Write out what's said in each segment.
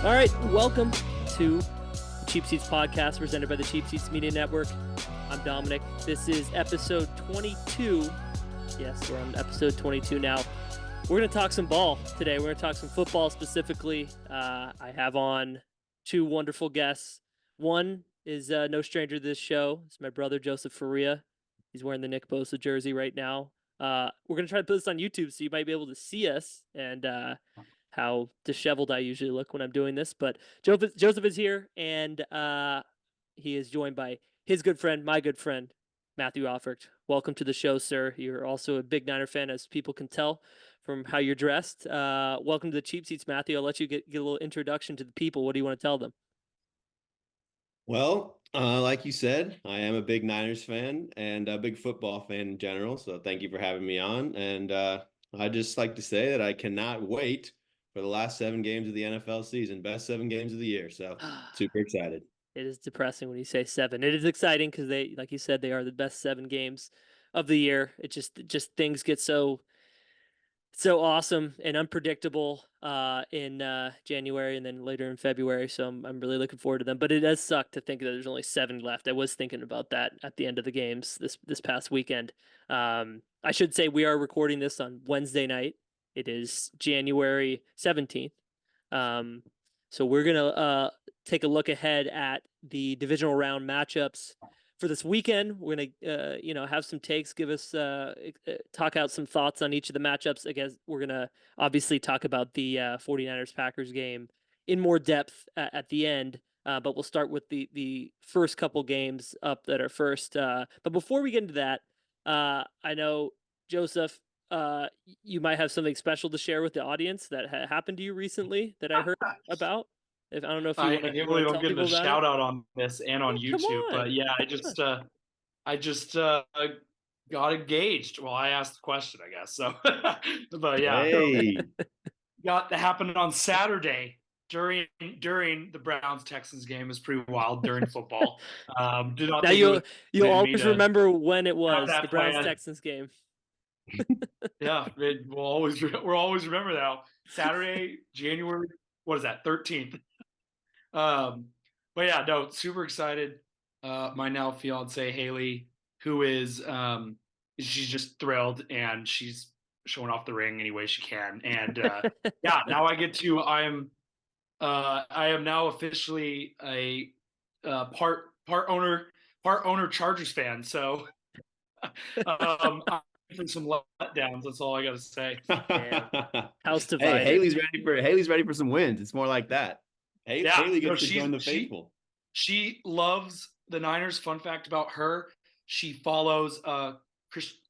All right, welcome to the Cheap Seats podcast presented by the Cheap Seats Media Network. I'm Dominic. This is episode 22. Yes, we're on episode 22 now. We're going to talk some ball today. We're going to talk some football specifically. I have on two wonderful guests. One is no stranger to this show. It's my brother, Joseph Faria. He's wearing the Nick Bosa jersey right now. We're going to try to put this on YouTube so you might be able to see us and how disheveled I usually look when I'm doing this. But Joseph is here, and he is joined by his good friend, my good friend, Matthew Offert. Welcome to the show, sir. You're also a big Niner fan, as people can tell from how you're dressed. Welcome to the Cheap Seats, Matthew. I'll let you get a little introduction to the people. What do you want to tell them? Well, like you said, I am a big Niners fan and a big football fan in general. So thank you for having me on. And I'd just like to say that I cannot wait for the last 7 games of the NFL season, best 7 games of the year. So super excited. It is depressing when you say 7. It is exciting because they, like you said, they are the best 7 games of the year. It just things get so awesome and unpredictable in January and then later in February. So I'm really looking forward to them. But it does suck to think that there's only 7 left. I was thinking about that at the end of the games this past weekend. I should say we are recording this on Wednesday night. It is January 17th. So we're gonna take a look ahead at the divisional round matchups for this weekend. We're gonna have some takes, give us talk out some thoughts on each of the matchups. I guess we're gonna obviously talk about the 49ers Packers game in more depth at the end. But we'll start with the first couple games up that are first. But before we get into that, I know, Joseph, you might have something special to share with the audience that happened to you recently that I heard about. I don't know if I can't believe I'm getting a shout out on this and on YouTube, but yeah, I just got engaged. Well, I asked the question, I guess. So, but yeah, Hey. that happened on Saturday during the Browns Texans game. Is pretty wild during football. Do not now you'll always remember when it was the Browns Texans game. Yeah, we'll always remember that. Saturday, January, what is that, 13th? But yeah, no, super excited. My now fiance Haley, who is she's just thrilled and she's showing off the ring any way she can. And yeah, now I am now officially a part owner Chargers fan. So I'm for some letdowns. That's all I got to say. House divided. Hey, Haley's ready for some wins. It's more like that. Haley gets to join the faithful. She loves the Niners. Fun fact about her: she follows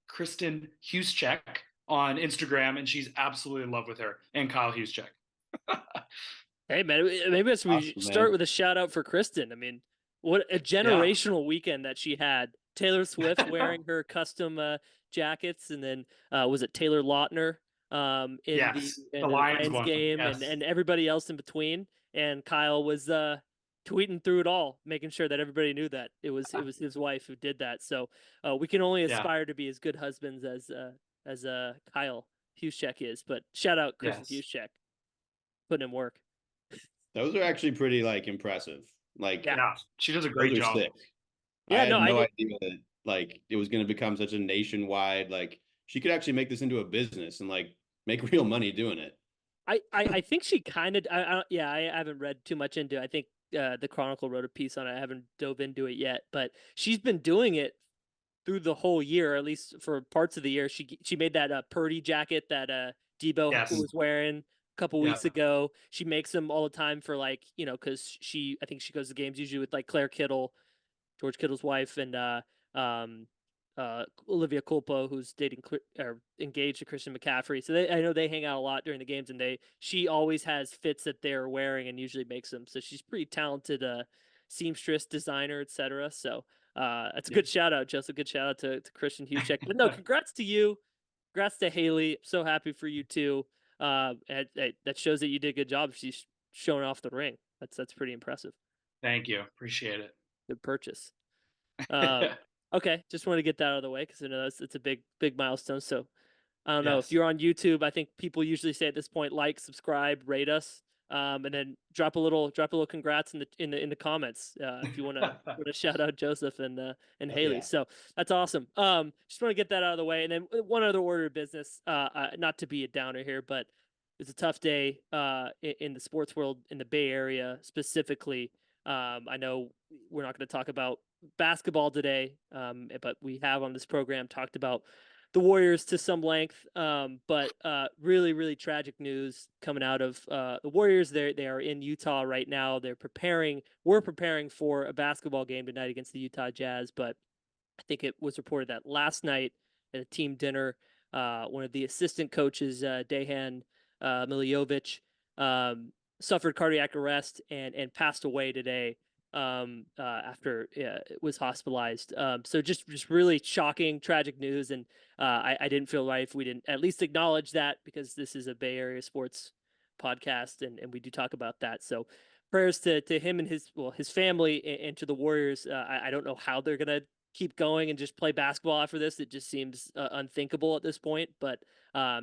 Kristen Huschek on Instagram, and she's absolutely in love with her and Kyle Huschek. Hey man, maybe we start with a shout out for Kristen. I mean, what a generational weekend that she had. Taylor Swift wearing her custom jackets, and then was it Taylor Lautner in the Lions game, and everybody else in between. And Kyle was tweeting through it all, making sure that everybody knew that it was his wife who did that. So we can only aspire to be as good husbands as Kyle Huschek is. But shout out Chris Huschek, putting in work. Those are actually pretty impressive. She does a great job. Sick. Yeah, I had no idea that it was going to become such a nationwide, she could actually make this into a business and make real money doing it. I think she kind of, I haven't read too much into it. I think the Chronicle wrote a piece on it. I haven't dove into it yet, but she's been doing it through the whole year, or at least for parts of the year. She made that Purdy jacket that Debo was wearing a couple weeks ago. She makes them all the time for because I think she goes to games usually with Claire Kittle, George Kittle's wife, and Olivia Culpo, who's dating or engaged to Christian McCaffrey. So I know they hang out a lot during the games, and she always has fits that they're wearing and usually makes them. So she's pretty talented seamstress, designer, etc. So that's a good shout out, Joseph. Good shout out to Christian Huschek. But no, congrats to you. Congrats to Haley. So happy for you too. That shows that you did a good job. She's showing off the ring. That's pretty impressive. Thank you. Appreciate it. Good purchase. Okay, just want to get that out of the way because I know it's a big milestone. So I don't know if you're on YouTube. I think people usually say at this point, subscribe, rate us. And then drop a little congrats in the comments if you want to shout out Joseph and Haley. Yeah. So that's awesome. Just want to get that out of the way, and then one other order of business. Not to be a downer here, but it's a tough day in the sports world in the Bay Area specifically. I know we're not going to talk about basketball today, but we have on this program talked about the Warriors to some length. But really, really tragic news coming out of the Warriors. They are in Utah right now. We're preparing for a basketball game tonight against the Utah Jazz. But I think it was reported that last night at a team dinner, one of the assistant coaches, Dejan Miljovic, suffered cardiac arrest and passed away today after it was hospitalized. So just really shocking, tragic news. And I didn't feel right if we didn't at least acknowledge that, because this is a Bay Area sports podcast and we do talk about that. So prayers to him and his family, and to the Warriors. I don't know how they're going to keep going and just play basketball after this. It just seems unthinkable at this point, but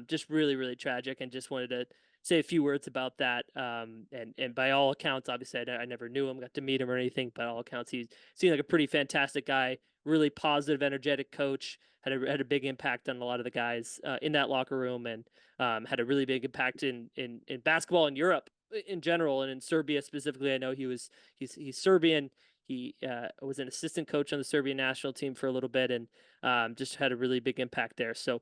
just really, really tragic, and just wanted to say a few words about that. And by all accounts, obviously I never knew him, got to meet him or anything. By all accounts, he seemed like a pretty fantastic guy, really positive, energetic coach, had a big impact on a lot of the guys in that locker room, and had a really big impact in basketball in Europe in general, and in Serbia specifically. I know he's Serbian. He was an assistant coach on the Serbian national team for a little bit, and just had a really big impact there. So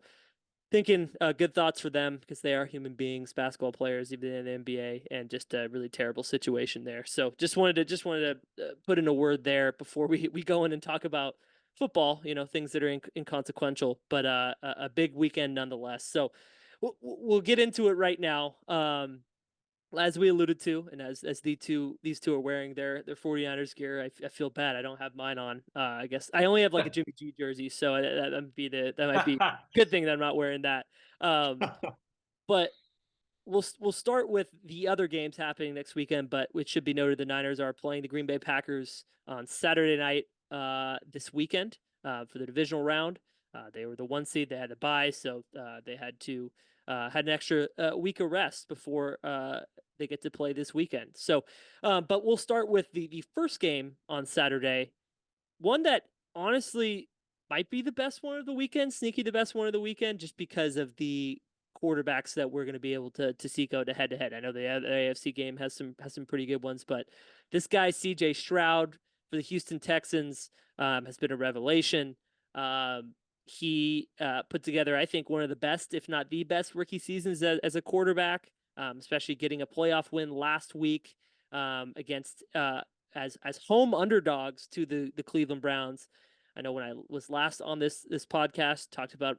thinking good thoughts for them, because they are human beings, basketball players, even in the NBA, and just a really terrible situation there. So just wanted to put in a word there before we go in and talk about football, things that are inconsequential, but a big weekend nonetheless. So we'll get into it right now. As we alluded to, and as these two are wearing their 49ers gear, I feel bad. I don't have mine on. I guess I only have like a Jimmy G jersey, so that might be a good thing that I'm not wearing that. But we'll start with the other games happening next weekend. But it should be noted, the Niners are playing the Green Bay Packers on Saturday night this weekend for the divisional round. They were the 1 seed. They had to bye, so they had an extra week of rest before they get to play this weekend. So, but we'll start with the first game on Saturday, one that honestly might be the best one of the weekend, sneaky the best one of the weekend, just because of the quarterbacks that we're going to be able to see go to head. I know the AFC game has some pretty good ones, but this guy CJ Stroud for the Houston Texans has been a revelation. He put together, I think, one of the best, if not the best, rookie seasons as a quarterback, especially getting a playoff win last week against as home underdogs to the Cleveland Browns. I know when I was last on this podcast, talked about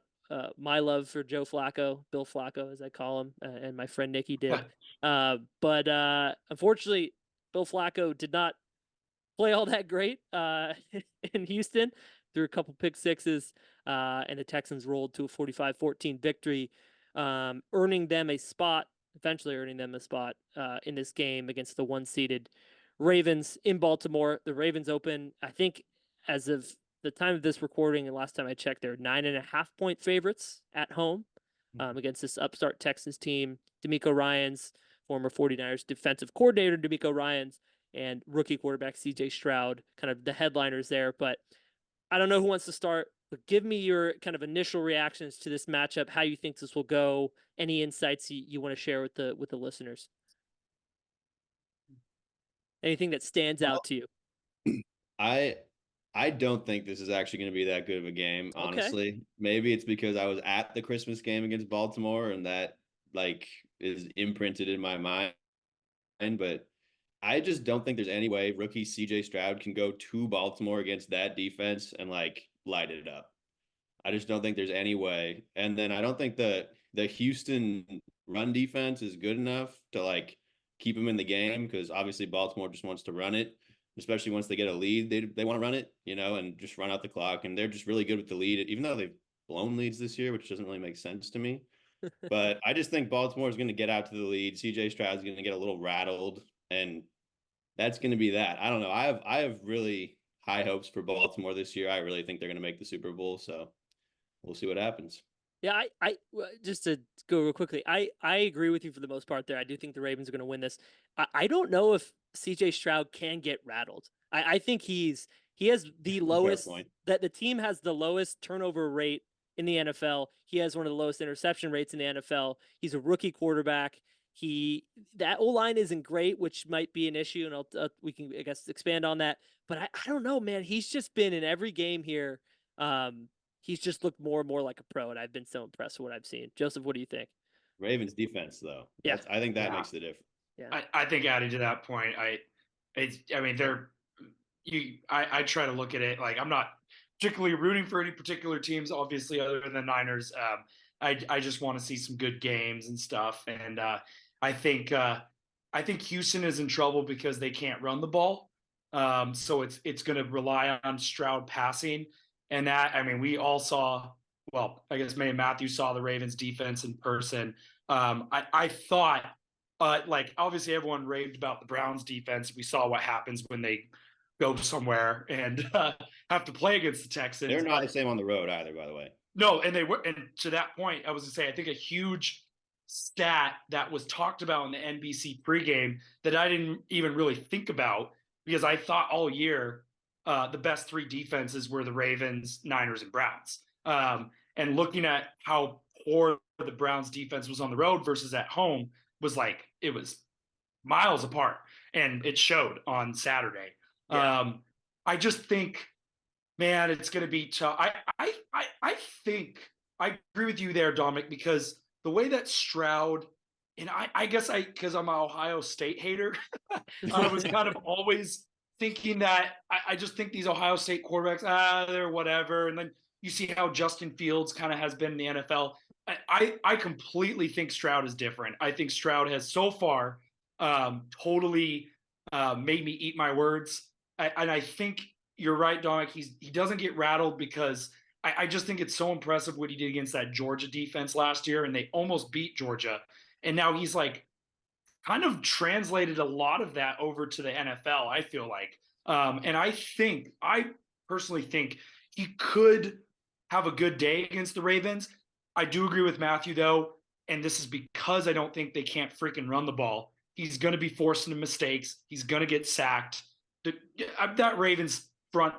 my love for Bill Flacco, as I call him, and my friend Nikki did. But unfortunately, Bill Flacco did not play all that great in Houston, threw a couple pick sixes, and the Texans rolled to a 45-14 victory, eventually earning them a spot in this game against the 1-seeded Ravens in Baltimore. The Ravens open, I think, as of the time of this recording, and last time I checked, they're 9.5-point favorites at home against this upstart Texans team. DeMeco Ryans, former 49ers defensive coordinator DeMeco Ryans, and rookie quarterback CJ Stroud, kind of the headliners there. But I don't know who wants to start, but give me your kind of initial reactions to this matchup, how you think this will go, any insights you want to share with the listeners. Anything that stands out to you? I don't think this is actually going to be that good of a game, honestly. Okay. Maybe it's because I was at the Christmas game against Baltimore, and that is imprinted in my mind. But I just don't think there's any way rookie CJ Stroud can go to Baltimore against that defense and light it up. I just don't think there's any way. And then I don't think the Houston run defense is good enough to keep them in the game, because obviously Baltimore just wants to run it, especially once they get a lead. They want to run it, and just run out the clock. And they're just really good with the lead, even though they've blown leads this year, which doesn't really make sense to me. But I just think Baltimore is going to get out to the lead. CJ Stroud is going to get a little rattled, and that's going to be that. I don't know. I have really high hopes for Baltimore this year. I really think they're going to make the Super Bowl. So we'll see what happens. Yeah, just to go real quickly, I agree with you for the most part there. I do think the Ravens are going to win this. I don't know if CJ Stroud can get rattled. I think he has the lowest point. that the team has the lowest turnover rate in the NFL. He has one of the lowest interception rates in the NFL. He's a rookie quarterback. That O line isn't great, which might be an issue, and we can I guess expand on that. But I don't know, man. He's just been in every game here. He's just looked more and more like a pro, and I've been so impressed with what I've seen. Joseph, what do you think? Ravens defense, though. Yeah. I think that makes the difference. Yeah. I think adding to that point, I mean, I try to look at it like I'm not particularly rooting for any particular teams, obviously, other than the Niners. I just want to see some good games and stuff, and I think Houston is in trouble because they can't run the ball. So it's going to rely on Stroud passing. And that, I mean, we all saw, well, I guess me and Matthew saw the Ravens defense in person. I thought, like, obviously everyone raved about the Browns defense. We saw what happens when they go somewhere and have to play against the Texans. They're not the same on the road either, by the way. No, and to that point, I was going to say, I think a huge stat that was talked about in the NBC pregame that I didn't even really think about, because I thought all year the best three defenses were the Ravens, Niners, and Browns. And looking at how poor the Browns defense was on the road versus at home was like, it was miles apart, and it showed on Saturday. Yeah. I just think, man, it's going to be tough. I think I agree with you there, Dominic, because the way that Stroud, and I guess because I'm an Ohio State hater, I was kind of always thinking that I just think these Ohio State quarterbacks, they're whatever. And then you see how Justin Fields kind of has been in the NFL. I completely think Stroud is different. I think Stroud has so far totally made me eat my words. And I think you're right, Dominic. He doesn't get rattled because I just think it's so impressive what he did against that Georgia defense last year, and they almost beat Georgia. And now he's like kind of translated a lot of that over to the NFL, I feel like. And I personally think he could have a good day against the Ravens. I do agree with Matthew, though, and this is because I don't think they can't freaking run the ball. He's going to be forced into mistakes. He's going to get sacked. That Ravens front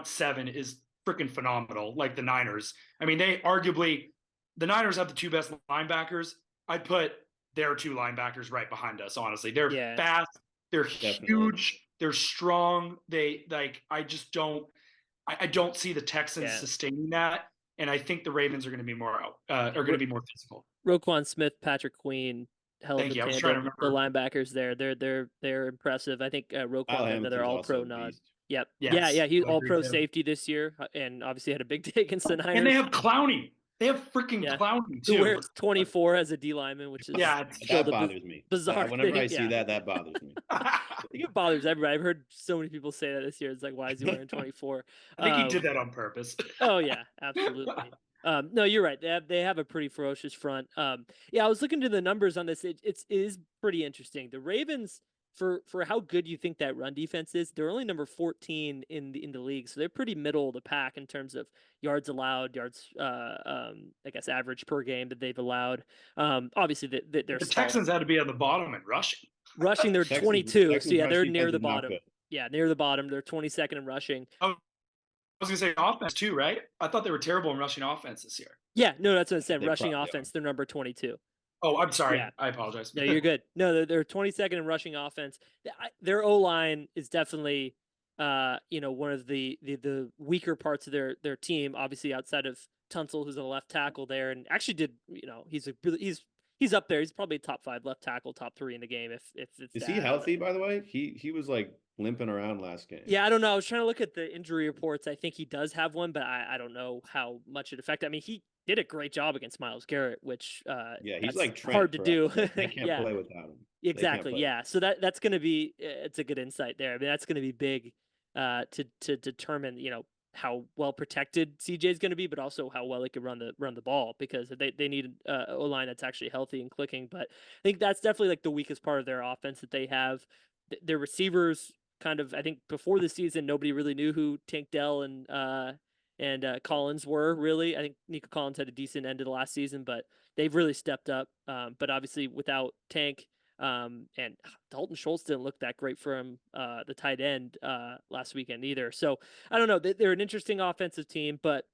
seven is freaking phenomenal, like the Niners. I mean, the Niners have the two best linebackers. I'd put their two linebackers right behind us, honestly. They're fast, they're huge, they're strong. I don't see the Texans sustaining that. And I think the Ravens are going to be more physical. Roquan Smith, Patrick Queen, hell of a tandem. The linebackers there, they're impressive. I think Roquan, another All-Pro nod. Yep. Yes. Yeah. He's All-Pro safety this year, and obviously had a big day against the Niners. And they have Clowney. They have freaking Clowney too. Who wears 24 as a D lineman, which is that bothers me. Bizarre. Whenever I see that bothers me. I think it bothers everybody. I've heard so many people say that this year. It's like, why is he wearing 24? I think he did that on purpose. Oh yeah, absolutely. No, you're right. They have a pretty ferocious front. Yeah, I was looking to the numbers on this. It is pretty interesting. The Ravens, for how good you think that run defense is, they're only number 14 in the league, so they're pretty middle of the pack in terms of yards allowed, yards I guess average per game that they've allowed. Obviously the Texans had to be on the bottom in rushing. Rushing, they're 22, so yeah, they're near the bottom. Yeah, near the bottom. They're 22nd in rushing. I was going to say offense too, right? I thought they were terrible in rushing offense this year. Yeah, no, that's what I said. Rushing offense, they're number 22. Oh, I'm sorry. Yeah. I apologize. No, you're good. No, they're 22nd in rushing offense. Their O-line is definitely, one of the weaker parts of their team. Obviously, outside of Tunsil, who's a left tackle there, and actually did, he's up there. He's probably top 5 left tackle, top 3 in the game. Is he healthy? By the way, he was like limping around last game. Yeah, I don't know. I was trying to look at the injury reports. I think he does have one, but I don't know how much it affected. I mean, he did a great job against Myles Garrett, which he's like Trent hard to do. They can't play without him. Exactly. Yeah. So that's going to be it's a good insight there. I mean, that's going to be big to determine how well protected CJ is going to be, but also how well he can run the ball, because they need a line that's actually healthy and clicking. But I think that's definitely like the weakest part of their offense that they have. Their receivers kind of, I think before the season, nobody really knew who Tank Dell and and Collins were really. I think Nico Collins had a decent end of the last season, but they've really stepped up. But obviously without Tank, and Dalton Schultz didn't look that great for him, the tight end, last weekend either. So I don't know. They're an interesting offensive team, but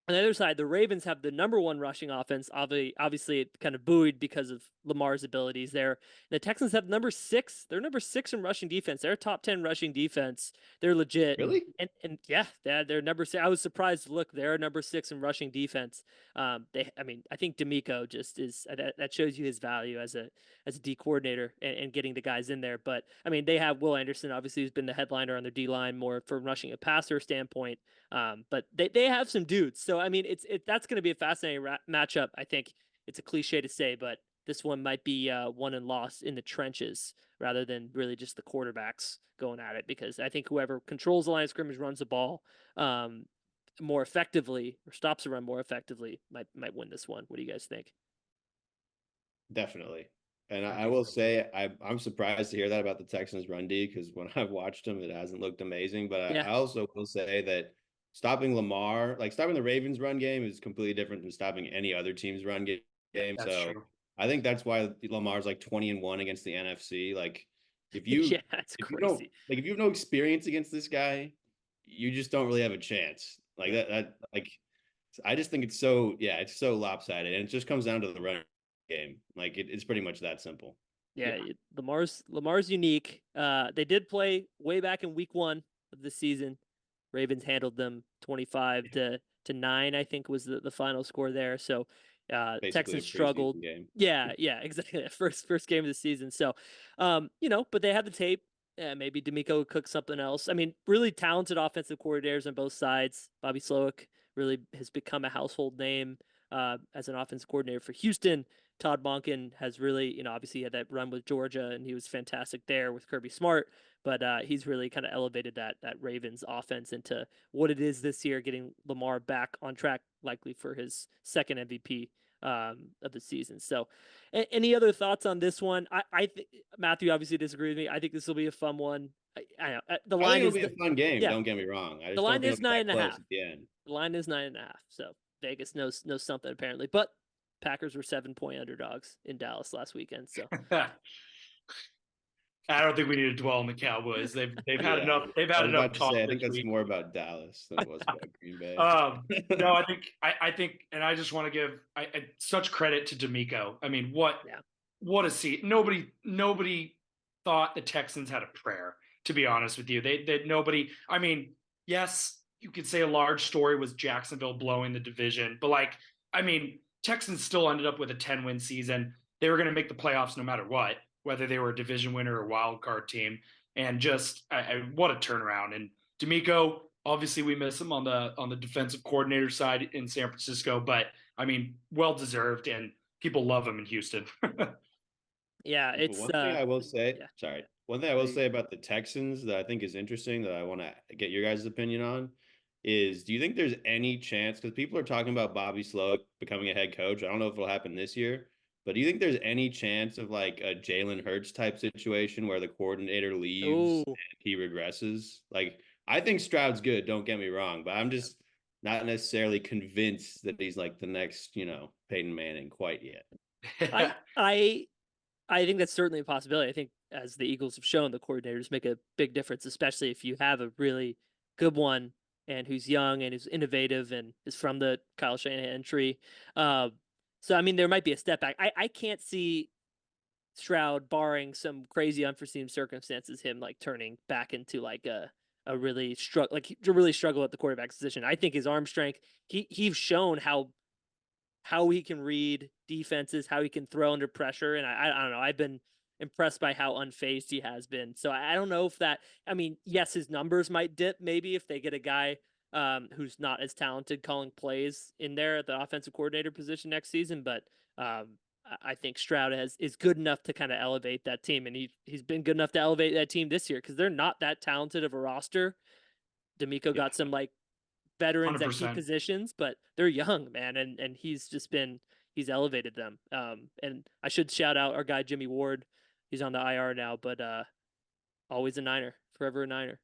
on the other side, the Ravens have the number one rushing offense. Obviously, it kind of buoyed because of Lamar's abilities there. The Texans have number 6. They're number 6 in rushing defense. They're a top 10 rushing defense. They're legit. Really? And yeah, they're number 6. I was surprised to look. They're number 6 in rushing defense. I think D'Amico just is that shows you his value as a D coordinator and getting the guys in there. But I mean, they have Will Anderson, obviously, who's been the headliner on their D line more from rushing a passer standpoint. But they have some dudes. So I mean, that's going to be a fascinating matchup. I think it's a cliche to say, but this one might be won and lost in the trenches rather than really just the quarterbacks going at it, because I think whoever controls the line of scrimmage, runs the ball more effectively, or stops the run more effectively, might win this one. What do you guys think? Definitely. And I will say I'm surprised to hear that about the Texans run D, because when I've watched them, it hasn't looked amazing. But Yeah. I also will say that stopping Lamar, like stopping the Ravens run game, is completely different than stopping any other team's run game. That's So true. I think that's why Lamar's like 20-1 against the NFC. Like if Yeah, it's if you crazy. don't like if you have no experience against this guy, you just don't really have a chance. Like that like I just think it's so lopsided, and it just comes down to the run game. Like it's pretty much that simple. Yeah, Lamar's unique. They did play way back in week 1 of the season. Ravens handled them 25 to 9, I think was the final score there. So Basically Texans a preseason struggled. game. Yeah, exactly. First game of the season. So but they had the tape. Yeah, maybe D'Amico would cook something else. I mean, really talented offensive coordinators on both sides. Bobby Slowick really has become a household name as an offensive coordinator for Houston. Todd Monken has really, obviously had that run with Georgia, and he was fantastic there with Kirby Smart. But he's really kind of elevated that Ravens offense into what it is this year, getting Lamar back on track, likely for his second MVP of the season. So, any other thoughts on this one? Matthew obviously disagrees with me. I think this will be a fun one. I know the I line think is it'll be a fun game. yeah. Don't get me wrong. I The just don't line think is it'll be that 9.5. close at the end. The line is 9.5. So Vegas knows something apparently, but Packers were 7-point underdogs in Dallas last weekend. So I don't think we need to dwell on the Cowboys. They've had enough. They've I had was enough about to talk say, I this think that's week. more about Dallas than it was about Green Bay. No, I think, and I just want to give such credit to D'Amico. I mean, what a seat. Nobody thought the Texans had a prayer, to be honest with you. They nobody. I mean, yes, you could say a large story was Jacksonville blowing the division, but Texans still ended up with a 10-win season. They were going to make the playoffs no matter what, whether they were a division winner or a wild card team. And just what a turnaround. And D'Amico, obviously we miss him on the defensive coordinator side in San Francisco, but well deserved, and people love him in Houston. Yeah, it's one thing I will say. yeah. Sorry, one thing I will say about the Texans that I think is interesting that I want to get your guys' opinion on is: do you think there's any chance? Because people are talking about Bobby Slowick becoming a head coach. I don't know if it'll happen this year, but do you think there's any chance of like a Jalen Hurts type situation where the coordinator leaves and he regresses? Like, I think Stroud's good, don't get me wrong, but I'm just not necessarily convinced that he's like the next, Peyton Manning quite yet. I think that's certainly a possibility. I think, as the Eagles have shown, the coordinators make a big difference, especially if you have a really good one and who's young and is innovative and is from the Kyle Shanahan tree. So, I mean, there might be a step back. I can't see Stroud, barring some crazy unforeseen circumstances, him like turning back into like a really struggle at the quarterback position. I think his arm strength, he's shown how he can read defenses, how he can throw under pressure. And I don't know. I've been impressed by how unfazed he has been. So I don't know if that, yes, his numbers might dip maybe if they get a guy who's not as talented calling plays in there at the offensive coordinator position next season. But I think Stroud is good enough to kind of elevate that team. And he's been good enough to elevate that team this year because they're not that talented of a roster. D'Amico got some like veterans 100%. At key positions, but they're young, man, and he's elevated them. And I should shout out our guy Jimmy Ward. He's on the IR now, but always a Niner, forever a Niner.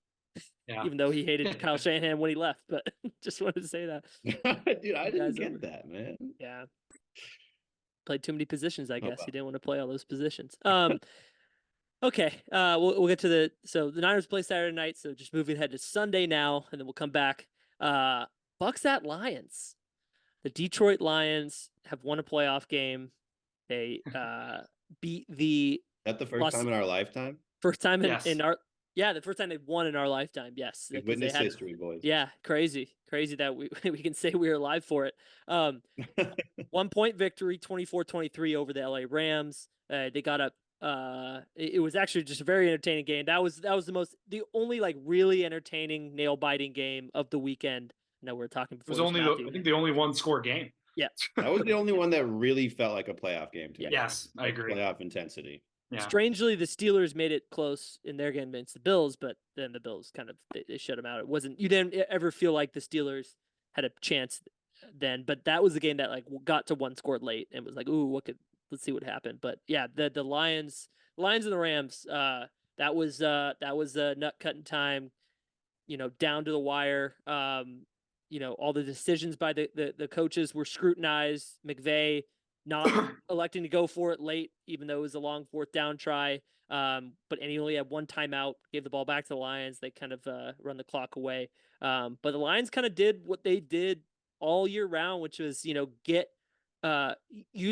Yeah. Even though he hated Kyle Shanahan when he left, but just wanted to say that. Dude, I didn't Guy's get over. that, man. Yeah. Played too many positions, I guess. well. He didn't want to play all those positions. Okay. We'll get to the Niners play Saturday night, so just moving ahead to Sunday now, and then we'll come back. Bucks at Lions. The Detroit Lions have won a playoff game. They beat the Is that the first time in our lifetime? first time Yes. in our the first time they've won in our lifetime. Yes, We because witnessed they had history, boys. yeah, crazy that we we can say we were alive for it. 1 point victory, 24-23 over the LA Rams. They got up. It was actually just a very entertaining game. That was the only like really entertaining nail biting game of the weekend. I know we were talking before. It was I think the only one score game. Yeah, that was the only one that really felt like a playoff game to me. Yes, I agree. Playoff intensity. Yeah. Strangely, the Steelers made it close in their game against the Bills, but then the Bills kind of they shut them out. It wasn't you didn't ever feel like the Steelers had a chance then, but that was the game that like got to one score late and was like, ooh, let's see what happened. But yeah, the Lions and the Rams, that was a nut cutting time, down to the wire. All the decisions by the coaches were scrutinized. McVay not electing to go for it late, even though it was a long fourth down try. But he only had one timeout, gave the ball back to the Lions. They kind of run the clock away. But the Lions kind of did what they did all year round, which was, use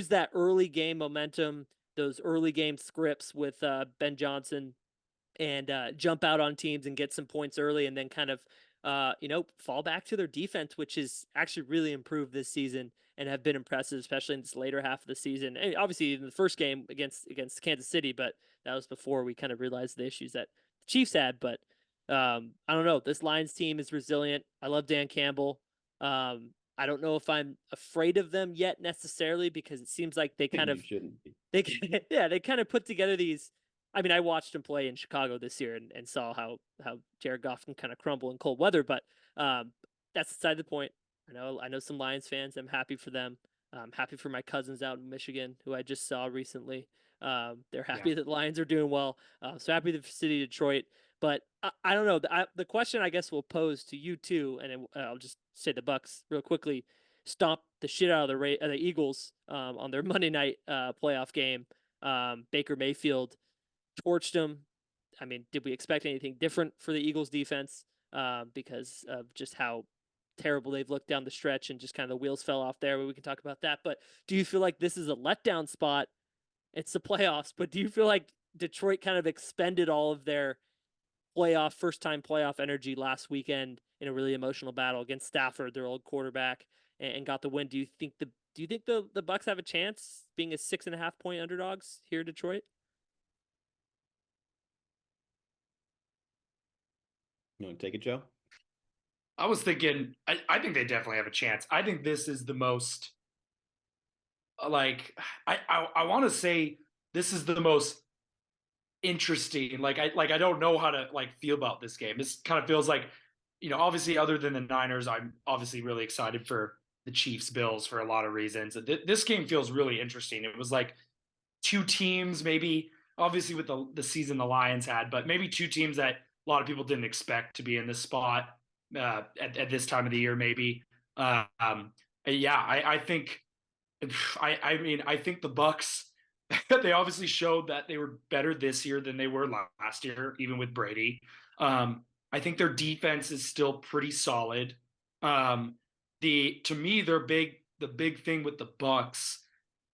that early game momentum, those early game scripts with Ben Johnson, and jump out on teams and get some points early, and then kind of fall back to their defense, which is actually really improved this season and have been impressive, especially in this later half of the season. And obviously in the first game against Kansas City, but that was before we kind of realized the issues that the Chiefs had. But I don't know. This Lions team is resilient. I love Dan Campbell. I don't know if I'm afraid of them yet necessarily, because it seems like they kind of shouldn't be. they kind of put together these. I mean, I watched him play in Chicago this year and saw how Jared Goff can kind of crumble in cold weather, but that's beside the point. I know some Lions fans. I'm happy for them. I'm happy for my cousins out in Michigan who I just saw recently. They're happy that the Lions are doing well. So happy the city of Detroit. But I don't know. The question I guess we'll pose to you too, and I'll just say the Bucks real quickly stomp the shit out of the Eagles on their Monday night playoff game. Baker Mayfield torched them. I mean, did we expect anything different for the Eagles defense because of just how terrible they've looked down the stretch and just kind of the wheels fell off there? We can talk about that. But do you feel like this is a letdown spot? It's the playoffs, but do you feel like Detroit kind of expended all of their first-time playoff energy last weekend in a really emotional battle against Stafford, their old quarterback, and got the win? Do you think the Bucks have a chance being a 6.5 point underdogs here in Detroit? You want to take it, Joe? I was thinking, I think they definitely have a chance. I think this is the most, like, I want to say this is the most interesting. Like I don't know how to feel about this game. This kind of feels like, obviously other than the Niners, I'm obviously really excited for the Chiefs Bills for a lot of reasons. This game feels really interesting. It was like two teams, maybe obviously with the season the Lions had, but maybe two teams that a lot of people didn't expect to be in this spot at this time of the year, maybe. I think, I think the Bucks, they obviously showed that they were better this year than they were last year, even with Brady. I think their defense is still pretty solid. To me, the big thing with the Bucks,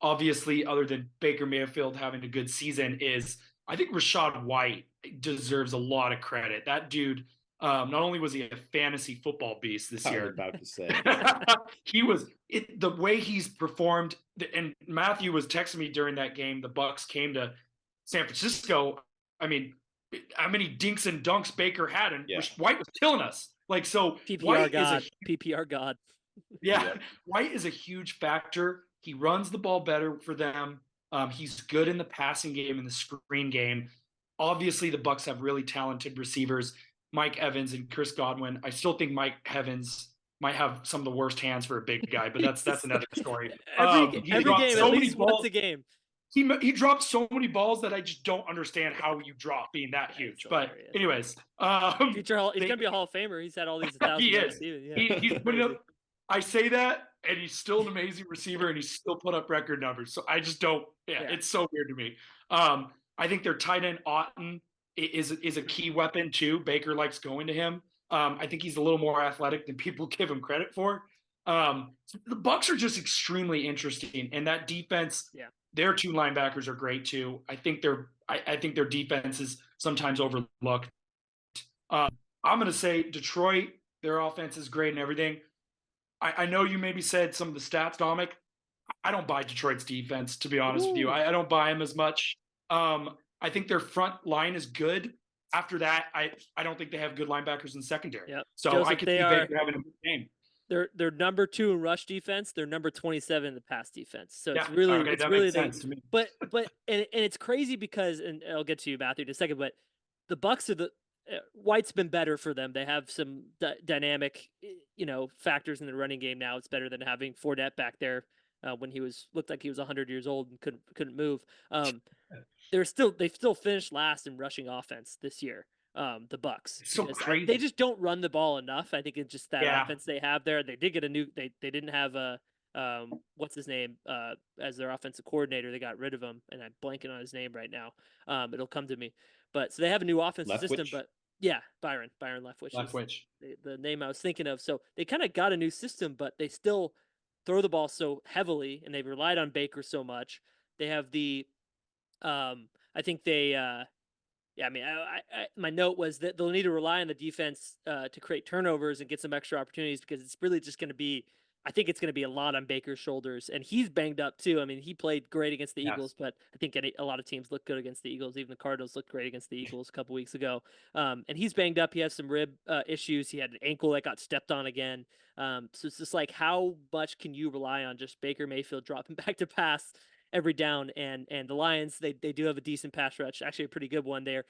obviously, other than Baker Mayfield having a good season, is I think Rachaad White deserves a lot of credit. That dude, not only was he a fantasy football beast this year, I was about to say. he was the way he's performed. And Matthew was texting me during that game. The Bucks came to San Francisco. I mean, how many dinks and dunks Baker had, and White was killing us. PPR God. Yeah, White is a huge factor. He runs the ball better for them. He's good in the passing game and the screen game. Obviously, the Bucks have really talented receivers, Mike Evans and Chris Godwin. I still think Mike Evans might have some of the worst hands for a big guy, but that's another story. Every game, at least once a game. he dropped so many balls that I just don't understand how you drop being that huge. so But hilarious. anyways, He's gonna be a Hall of Famer. He's had all these 1,000 he yard is. receiving. Yeah. He's putting up. I say that, and he's still an amazing receiver, and he's still put up record numbers. So I just don't. Yeah, Yeah. it's so weird to me. I think their tight end Otten is a key weapon too. Baker likes going to him. I think he's a little more athletic than people give him credit for. The Bucs are just extremely interesting, and that defense. Yeah. Their two linebackers are great too. I think their defense is sometimes overlooked. I'm going to say Detroit. Their offense is great and everything. I know you maybe said some of the stats, Dominic. I don't buy Detroit's defense, to be honest with you. I don't buy them as much. I think their front line is good. After that, I don't think they have good linebackers in secondary. Yep. So Joseph, I could see Baker having a good game. They're number 2 in rush defense. They're number 27 in the pass defense. So Yeah, it's really okay, it's that really makes sense to me. But and it's crazy because, and I'll get to you, Matthew, in a second. But the Bucs are White's been better for them. They have some dynamic, factors in the running game now. It's better than having Fournette back there when he looked like he was 100 years old and couldn't move. They've still finished last in rushing offense this year. The Bucs. It's so crazy. They just don't run the ball enough. I think it's just that Yeah. offense they have there. They did get a new. They didn't have a what's his name as their offensive coordinator. They got rid of him, and I'm blanking on his name right now. It'll come to me. But so they have a new offensive system. But yeah, Byron Leftwich. Leftwich. The name I was thinking of. So they kind of got a new system, but they still throw the ball so heavily, and they've relied on Baker so much. They have the, I think they. Yeah, I mean, my note was that they'll need to rely on the defense to create turnovers and get some extra opportunities, because it's really just going to be, I think it's going to be a lot on Baker's shoulders. And he's banged up too. I mean, he played great against the Eagles, but I think a lot of teams look good against the Eagles. Even the Cardinals looked great against the Eagles a couple weeks ago. And he's banged up. He has some rib issues. He had an ankle that got stepped on again. So it's just like, how much can you rely on just Baker Mayfield dropping back to pass every down? And the Lions, they do have a decent pass rush, actually a pretty good one there.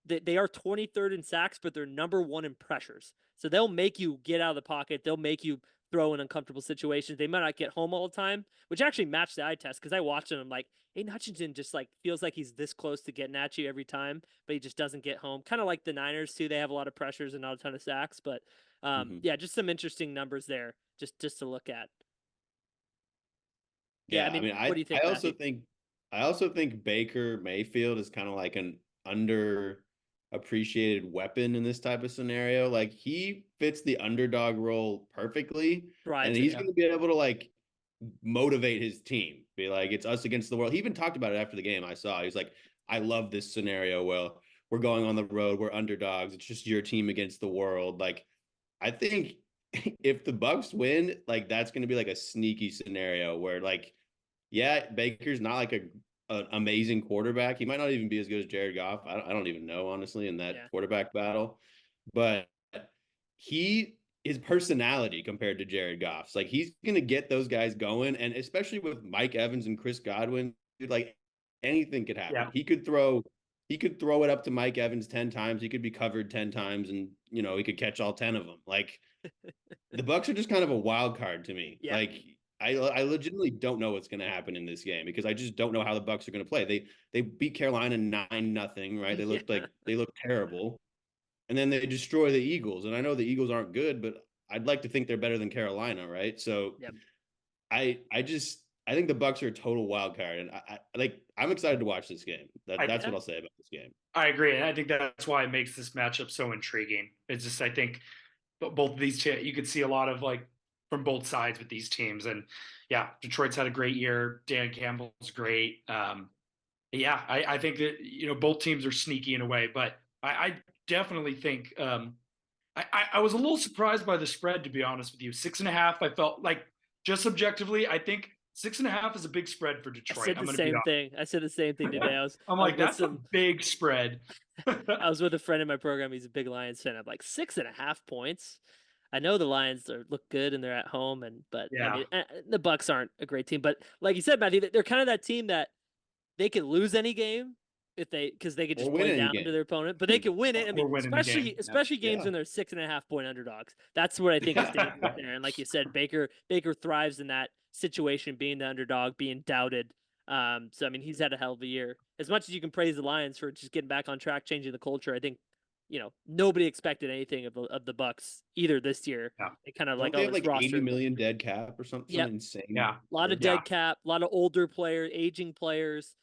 They are 23rd in sacks, but they're number 1 in pressures. So they'll make you get out of the pocket. They'll make you throw in uncomfortable situations. They might not get home all the time, which actually matched the eye test, because I watched it and I'm like, Aiden Hutchinson just like feels like he's this close to getting at you every time, but he just doesn't get home. Kind of like the Niners too. They have a lot of pressures and not a ton of sacks, but yeah, just some interesting numbers there just to look at. Yeah, I mean, what do you think? I also think Baker Mayfield is kind of like an underappreciated weapon in this type of scenario. Like, he fits the underdog role perfectly, and he's going to be able to like motivate his team. Be like, it's us against the world. He even talked about it after the game. I saw. He's like, I love this scenario. Well, we're going on the road. We're underdogs. It's just your team against the world. Like, I think if the Bucs win, like, that's going to be like a sneaky scenario where, like, yeah, Baker's not like an amazing quarterback. He might not even be as good as Jared Goff. I don't even know, honestly, in that quarterback battle. But his personality compared to Jared Goff's, like, he's going to get those guys going. And especially with Mike Evans and Chris Godwin, dude, like, anything could happen. Yeah. He could throw it up to Mike Evans 10 times. He could be covered 10 times, and, he could catch all 10 of them. Like, the Bucs are just kind of a wild card to me. Yeah. Like, I legitimately don't know what's going to happen in this game, because I just don't know how the Bucs are going to play. They beat Carolina 9-0, right? They looked like they looked terrible, and then they destroy the Eagles. And I know the Eagles aren't good, but I'd like to think they're better than Carolina, right? So I think the Bucs are a total wild card, and I'm excited to watch this game. That's what I'll say about this game. I agree, and I think that's why it makes this matchup so intriguing. It's just, I think both of these two, you could see a lot of like from both sides with these teams. And yeah, Detroit's had a great year. Dan Campbell's great. I think that, both teams are sneaky in a way, but I definitely think I was a little surprised by the spread, to be honest with you. 6.5, I felt like, just objectively, I think 6.5 is a big spread for Detroit. I said the same thing today. I'm like, that's a big spread. I was with a friend in my program. He's a big Lions fan. I'm like, 6.5 points. I know the Lions look good and they're at home, but I mean, the Bucs aren't a great team. But like you said, Matthew, they're kind of that team that they could lose any game because they could just play down to their opponent, but they can win it. I mean, especially games when they're 6.5 point underdogs. That's what I think is dangerous there. And like you said, Baker thrives in that situation, being the underdog, being doubted. So I mean, he's had a hell of a year. As much as you can praise the Lions for just getting back on track, changing the culture, I think, nobody expected anything of the Bucs either this year. Yeah. They kind of Don't like, they oh, have this like roster. 80 million dead cap or something? Yep. Some insane. Yeah. A lot of Yeah. dead cap, a lot of older players, aging players.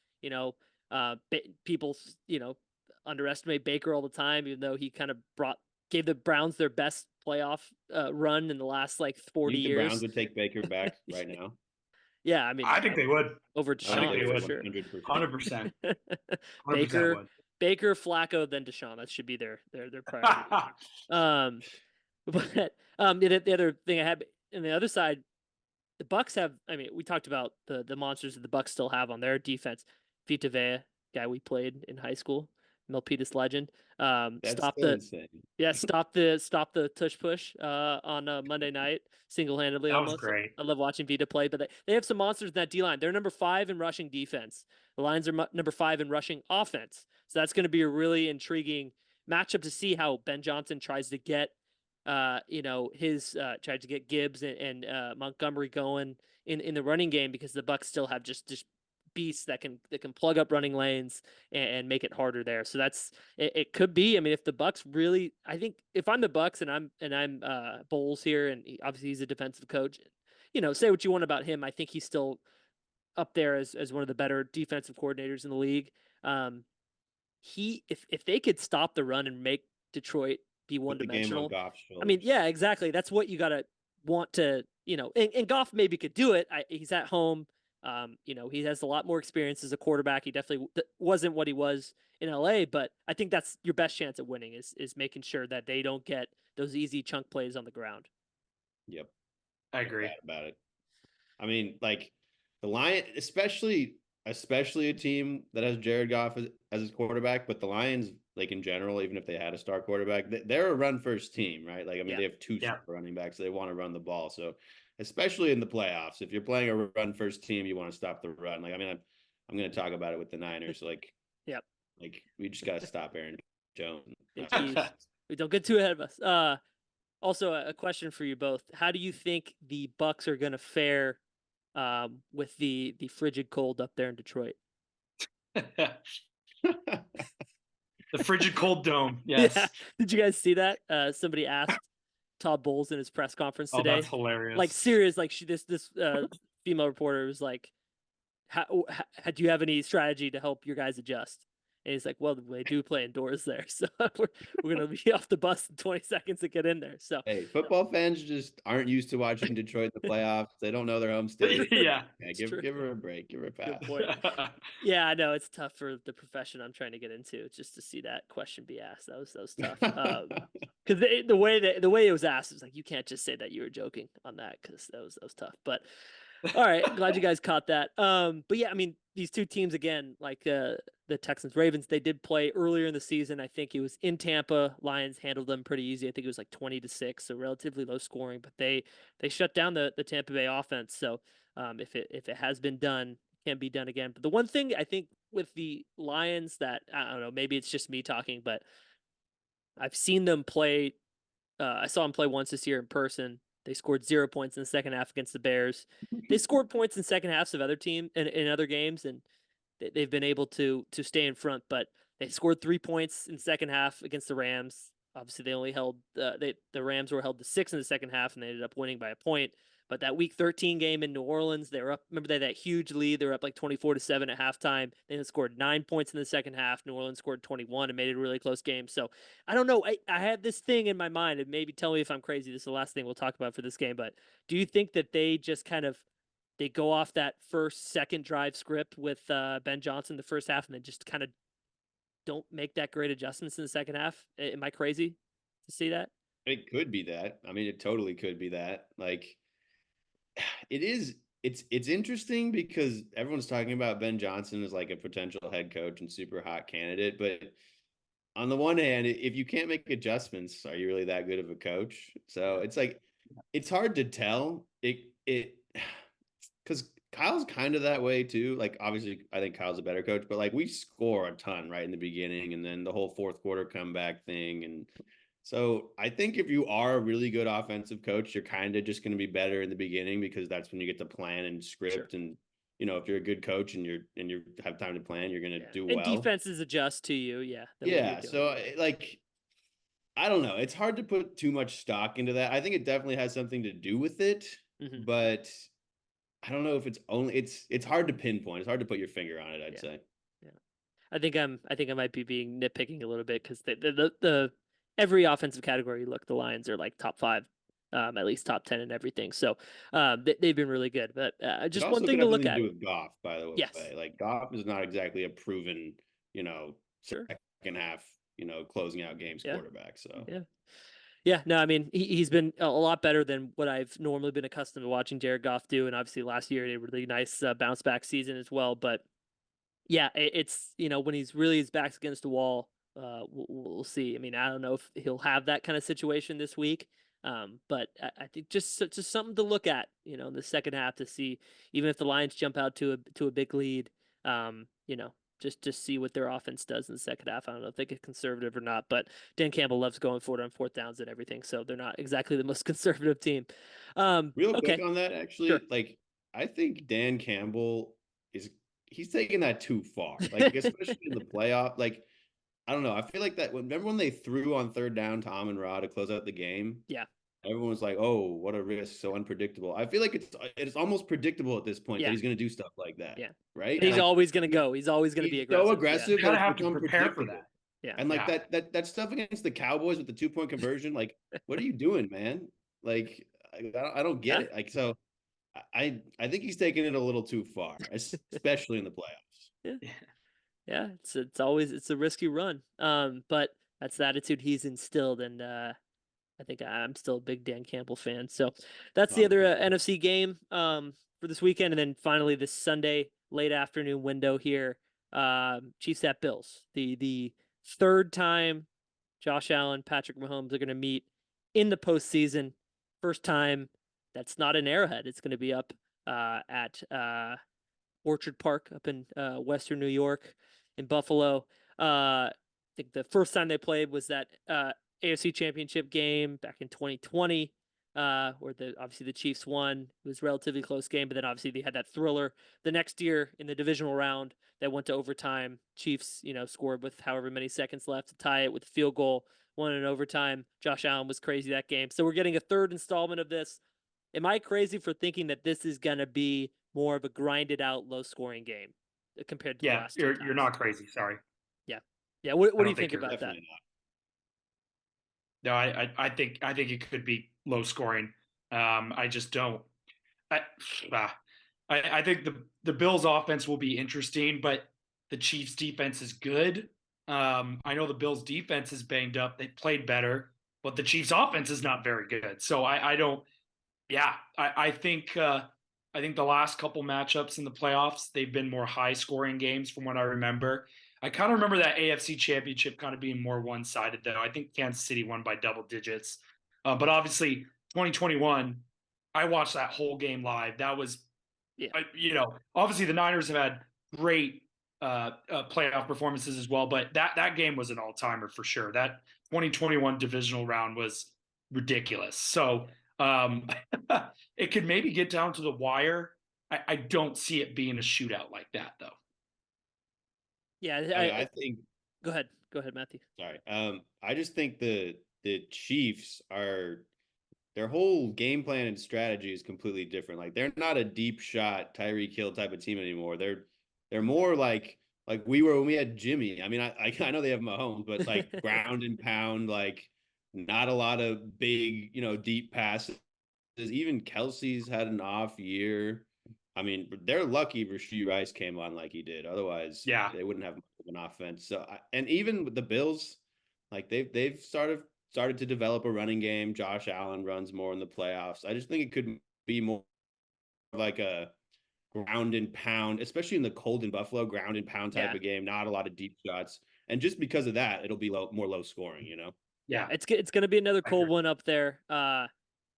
People, underestimate Baker all the time, even though he kind of gave the Browns their best playoff run in the last like 40 Think the years. Browns would take Baker back right now? Yeah, I mean, I think they would. over I think Deshaun they for would. sure. 100%. 100% Baker, would. Baker, Flacco, then Deshaun. That should be their priority. But the other thing I had, on the other side, the Bucks have. I mean, we talked about the monsters that the Bucks still have on their defense. Vita Vea, guy we played in high school, Milpitas legend. That's Stop still the insane. stop the tush push on Monday night single handedly. That was Almost. great. I love watching Vita play, but they have some monsters in that D line. They're number 5 in rushing defense. The Lions are number 5 in rushing offense. So that's going to be a really intriguing matchup to see how Ben Johnson tries to get tried to get Gibbs and Montgomery going in the running game, because the Bucks still have just beasts that can plug up running lanes and make it harder there. So it could be. I mean, if the Bucks really, I think if I'm the Bucks and I'm Bowles here, and obviously he's a defensive coach, say what you want about him, I think he's still up there as one of the better defensive coordinators in the league. If they could stop the run and make Detroit be one-dimensional. I mean, yeah, exactly. That's what you gotta want to, and Goff maybe could do it. He's at home. He has a lot more experience as a quarterback. He definitely wasn't what he was in LA, but I think that's your best chance at winning is making sure that they don't get those easy chunk plays on the ground. Yep. I agree about it. I mean, like the Lions, especially a team that has Jared Goff as his quarterback, but the Lions, like in general, even if they had a star quarterback, they're a run first team, right? Like, I mean, they have 2 star running backs, so they want to run the ball. So especially in the playoffs, if you're playing a run first team, you want to stop the run. Like, I mean, I'm going to talk about it with the Niners. Like, like we just got to stop Aaron Jones. We don't get too ahead of us. Also, a question for you both: how do you think the Bucks are going to fare with the frigid cold up there in Detroit? The frigid cold dome. Yes. Yeah. Did you guys see that? Somebody asked Todd Bowles in his press conference today. Oh, that's hilarious. Like, serious. Like, this female reporter was like, "How do you have any strategy to help your guys adjust?" And he's like, "Well, they do play indoors there, so we're gonna be off the bus in 20 seconds to get in there." So, hey, football fans just aren't used to watching Detroit in the playoffs. They don't know their home state. Yeah, give her a break. Give her a pass. Good point. Yeah, I know it's tough for the profession I'm trying to get into, just to see that question be asked. That was tough. Because the way it was asked, it was like, you can't just say that you were joking on that, because that was tough. But all right, glad you guys caught that. But yeah, I mean, these two teams again, like the Texans Ravens, they did play earlier in the season. I think it was in Tampa. Lions handled them pretty easy. I think it was like 20-6, so relatively low scoring. But they shut down the Tampa Bay offense. So if it has been done, it can be done again. But the one thing I think with the Lions that, I don't know, maybe it's just me talking, but I've seen them play. I saw them play once this year in person. They scored 0 points in the second half against the Bears. They scored points in second halves of other team in other games, and they've been able to stay in front. But they scored 3 points in the second half against the Rams. Obviously, they only held the Rams were held to 6 in the second half, and they ended up winning by a point. But that Week 13 game in New Orleans, they were up. Remember, they had that huge lead. They were up like 24-7 at halftime. They scored 9 points in the second half. New Orleans scored 21 and made it a really close game. So I don't know. I have this thing in my mind, and maybe tell me if I'm crazy. This is the last thing we'll talk about for this game. But do you think that they just kind of they go off that second drive script with Ben Johnson the first half, and then just kind of don't make that great adjustments in the second half? Am I crazy to see that? It could be that. I mean, it totally could be that. Like, it's interesting because everyone's talking about Ben Johnson as like a potential head coach and super hot candidate. But on the one hand, if you can't make adjustments, are you really that good of a coach? So it's like, it's hard to tell. Because Kyle's kind of that way too. Like, obviously, I think Kyle's a better coach, but like we score a ton right in the beginning, and then the whole fourth quarter comeback thing. And so I think if you are a really good offensive coach, you're kind of just going to be better in the beginning because that's when you get to plan and script and, if you're a good coach and you have time to plan, you're going to do And well. defenses adjust to you. Yeah. Yeah. So I don't know. It's hard to put too much stock into that. I think it definitely has something to do with it, but I don't know if it's hard to pinpoint. It's hard to put your finger on it, I'd say. Yeah. I think I might be being nitpicking a little bit because the every offensive category you look, the Lions are like top 5, at least top 10 and everything. So they've been really good. But just one thing to look at. Do with Goff, by the way. Yes. Like Goff is not exactly a proven, second half, closing out games quarterback. So yeah, no, I mean he's been a lot better than what I've normally been accustomed to watching Jared Goff do, and obviously last year he had a really nice bounce back season as well. But yeah, it's when he's really his back's against the wall, we'll see. I mean, I don't know if he'll have that kind of situation this week, but I think just something to look at, in the second half to see, even if the Lions jump out to a big lead, just see what their offense does in the second half. I don't know if they get conservative or not, but Dan Campbell loves going for it on fourth downs and everything, so they're not exactly the most conservative team. Real okay. quick on that, actually, Sure. I think Dan Campbell he's taking that too far, especially in the playoff. I don't know. I feel like that. Remember when they threw on third down to Amon-Ra to close out the game? Yeah. Everyone was like, "Oh, what a risk! So unpredictable." I feel like it's almost predictable at this point that he's going to do stuff like that. Yeah. Right. He's always going to go. He's always going to be aggressive. So aggressive. You gotta have to prepare for that. Yeah. And that stuff against the Cowboys with the 2-point conversion, what are you doing, man? I don't get it. So I think he's taking it a little too far, especially in the playoffs. Yeah. It's a risky run. But that's the attitude he's instilled, and I think I'm still a big Dan Campbell fan. So that's the other NFC game for this weekend, and then finally this Sunday late afternoon window here, Chiefs at Bills. The third time Josh Allen, Patrick Mahomes are going to meet in the postseason. First time that's not an Arrowhead. It's going to be up at Orchard Park up in Western New York in Buffalo. I think the first time they played was that AFC Championship game back in 2020, where obviously the Chiefs won. It was a relatively close game, but then obviously they had that thriller the next year in the divisional round that went to overtime. Chiefs, scored with however many seconds left to tie it with a field goal, won in overtime. Josh Allen was crazy that game. So we're getting a third installment of this. Am I crazy for thinking that this is going to be more of a grinded out, low scoring game compared to the last two times? You're not crazy. Sorry. Yeah. What do you think about that? No, I think it could be low scoring. I just don't. I think the Bills offense will be interesting, but the Chiefs defense is good. I know the Bills defense is banged up. They played better, but the Chiefs offense is not very good. So I don't. Yeah, I think the last couple matchups in the playoffs, they've been more high scoring games from what I remember. I kind of remember that AFC Championship kind of being more one-sided, though. I think Kansas City won by double digits. But obviously, 2021, I watched that whole game live. That was, obviously the Niners have had great playoff performances as well, but that game was an all-timer for sure. That 2021 divisional round was ridiculous. So it could maybe get down to the wire. I don't see it being a shootout like that, though. Yeah, I think. Go ahead, Matthew. Sorry. I just think the Chiefs their whole game plan and strategy is completely different. They're not a deep shot Tyreek Hill type of team anymore. They're more like we were when we had Jimmy. I mean, I know they have Mahomes, but ground and pound, not a lot of big, deep passes. Even Kelsey's had an off year. I mean, they're lucky Rashee Rice came on like he did. Otherwise, they wouldn't have much of an offense. So, and even with the Bills, they've started to develop a running game. Josh Allen runs more in the playoffs. I just think it could be more like a ground and pound, especially in the cold in Buffalo, ground and pound type of game. Not a lot of deep shots, and just because of that, it'll be more low scoring. Yeah, it's going to be another cold one up there.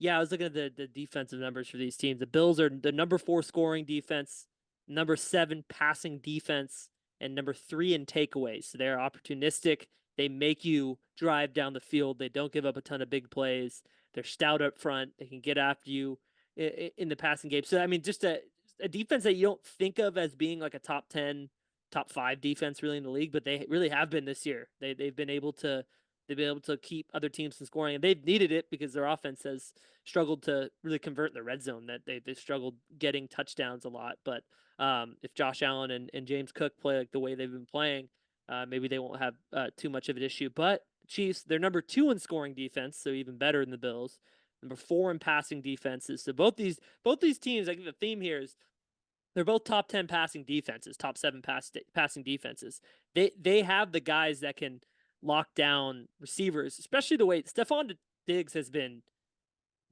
Yeah, I was looking at the defensive numbers for these teams. The Bills are the number 4 scoring defense, number 7 passing defense, and number 3 in takeaways. So they're opportunistic. They make you drive down the field. They don't give up a ton of big plays. They're stout up front. They can get after you in the passing game. So, I mean, just a defense that you don't think of as being like a top 10, top 5 defense really in the league, but they really have been this year. They've been able to keep other teams from scoring, and they've needed it because their offense has struggled to really convert in the red zone. That they've struggled getting touchdowns a lot. But if Josh Allen and James Cook play like the way they've been playing, maybe they won't have too much of an issue. But Chiefs, they're number 2 in scoring defense, so even better than the Bills. Number 4 in passing defenses. So both these teams, I think the theme here is they're both top 10 passing defenses, top 7 passing defenses. They have the guys that can lock down receivers, especially the way Stephon Diggs has been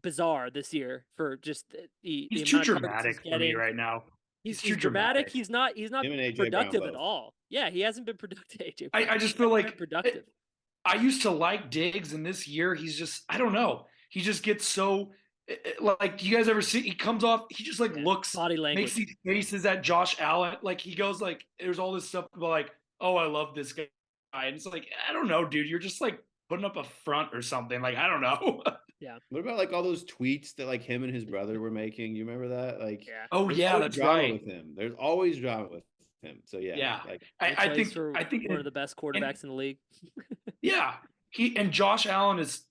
bizarre this year for just the He's amount too of targets dramatic he's for me getting. right now. He's too dramatic. dramatic. He's not Him and AJ productive Brown at both. all. Yeah, he hasn't been productive. AJ I Brown. just feel He hasn't like been productive. I used to like Diggs, and this year he's just, I don't know. He just gets so, like, you guys ever see, he comes off, he just like looks, body language. makes these faces at Josh Allen. Like he goes like, there's all this stuff about like, oh, I love this guy. And it's like, I don't know, dude. You're just like putting up a front or something. Like, I don't know. Yeah. What about like all those tweets that like him and his brother were making? You remember that? Like, Yeah. Oh there's yeah, always that's drama right. with him. There's always drama with him. So yeah, Yeah. like I think one of the best quarterbacks in the league. yeah, Josh Allen is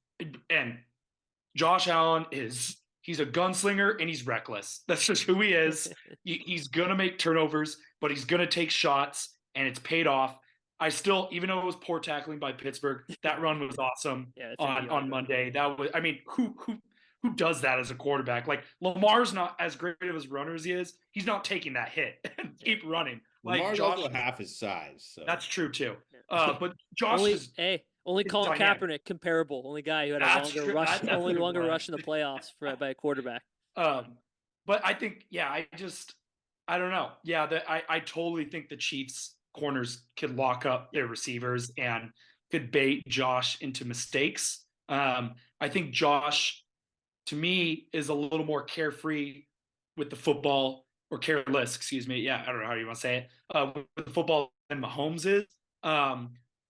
he's a gunslinger and he's reckless. That's just who he is. He's gonna make turnovers, but he's gonna take shots, and it's paid off. I still, even though it was poor tackling by Pittsburgh, that run was awesome Yeah, it's on Monday. That was, I mean, who does that as a quarterback? Like Lamar's not as great of a runner as he is. He's not taking that hit and keep running. Like Lamar's Josh, also half his size. So that's true too. Yeah. But Josh only it's Colin dynamic. Kaepernick comparable. Only guy who had a That's longer true. rush, That's only definitely longer right. rush in the playoffs by a quarterback. But I think, yeah, I don't know. Yeah, I totally think the Chiefs corners could lock up their receivers and could bait Josh into mistakes. I think Josh, to me, is a little more carefree with the football, or careless, excuse me. Yeah, I don't know how you want to say it. With the football than Mahomes is.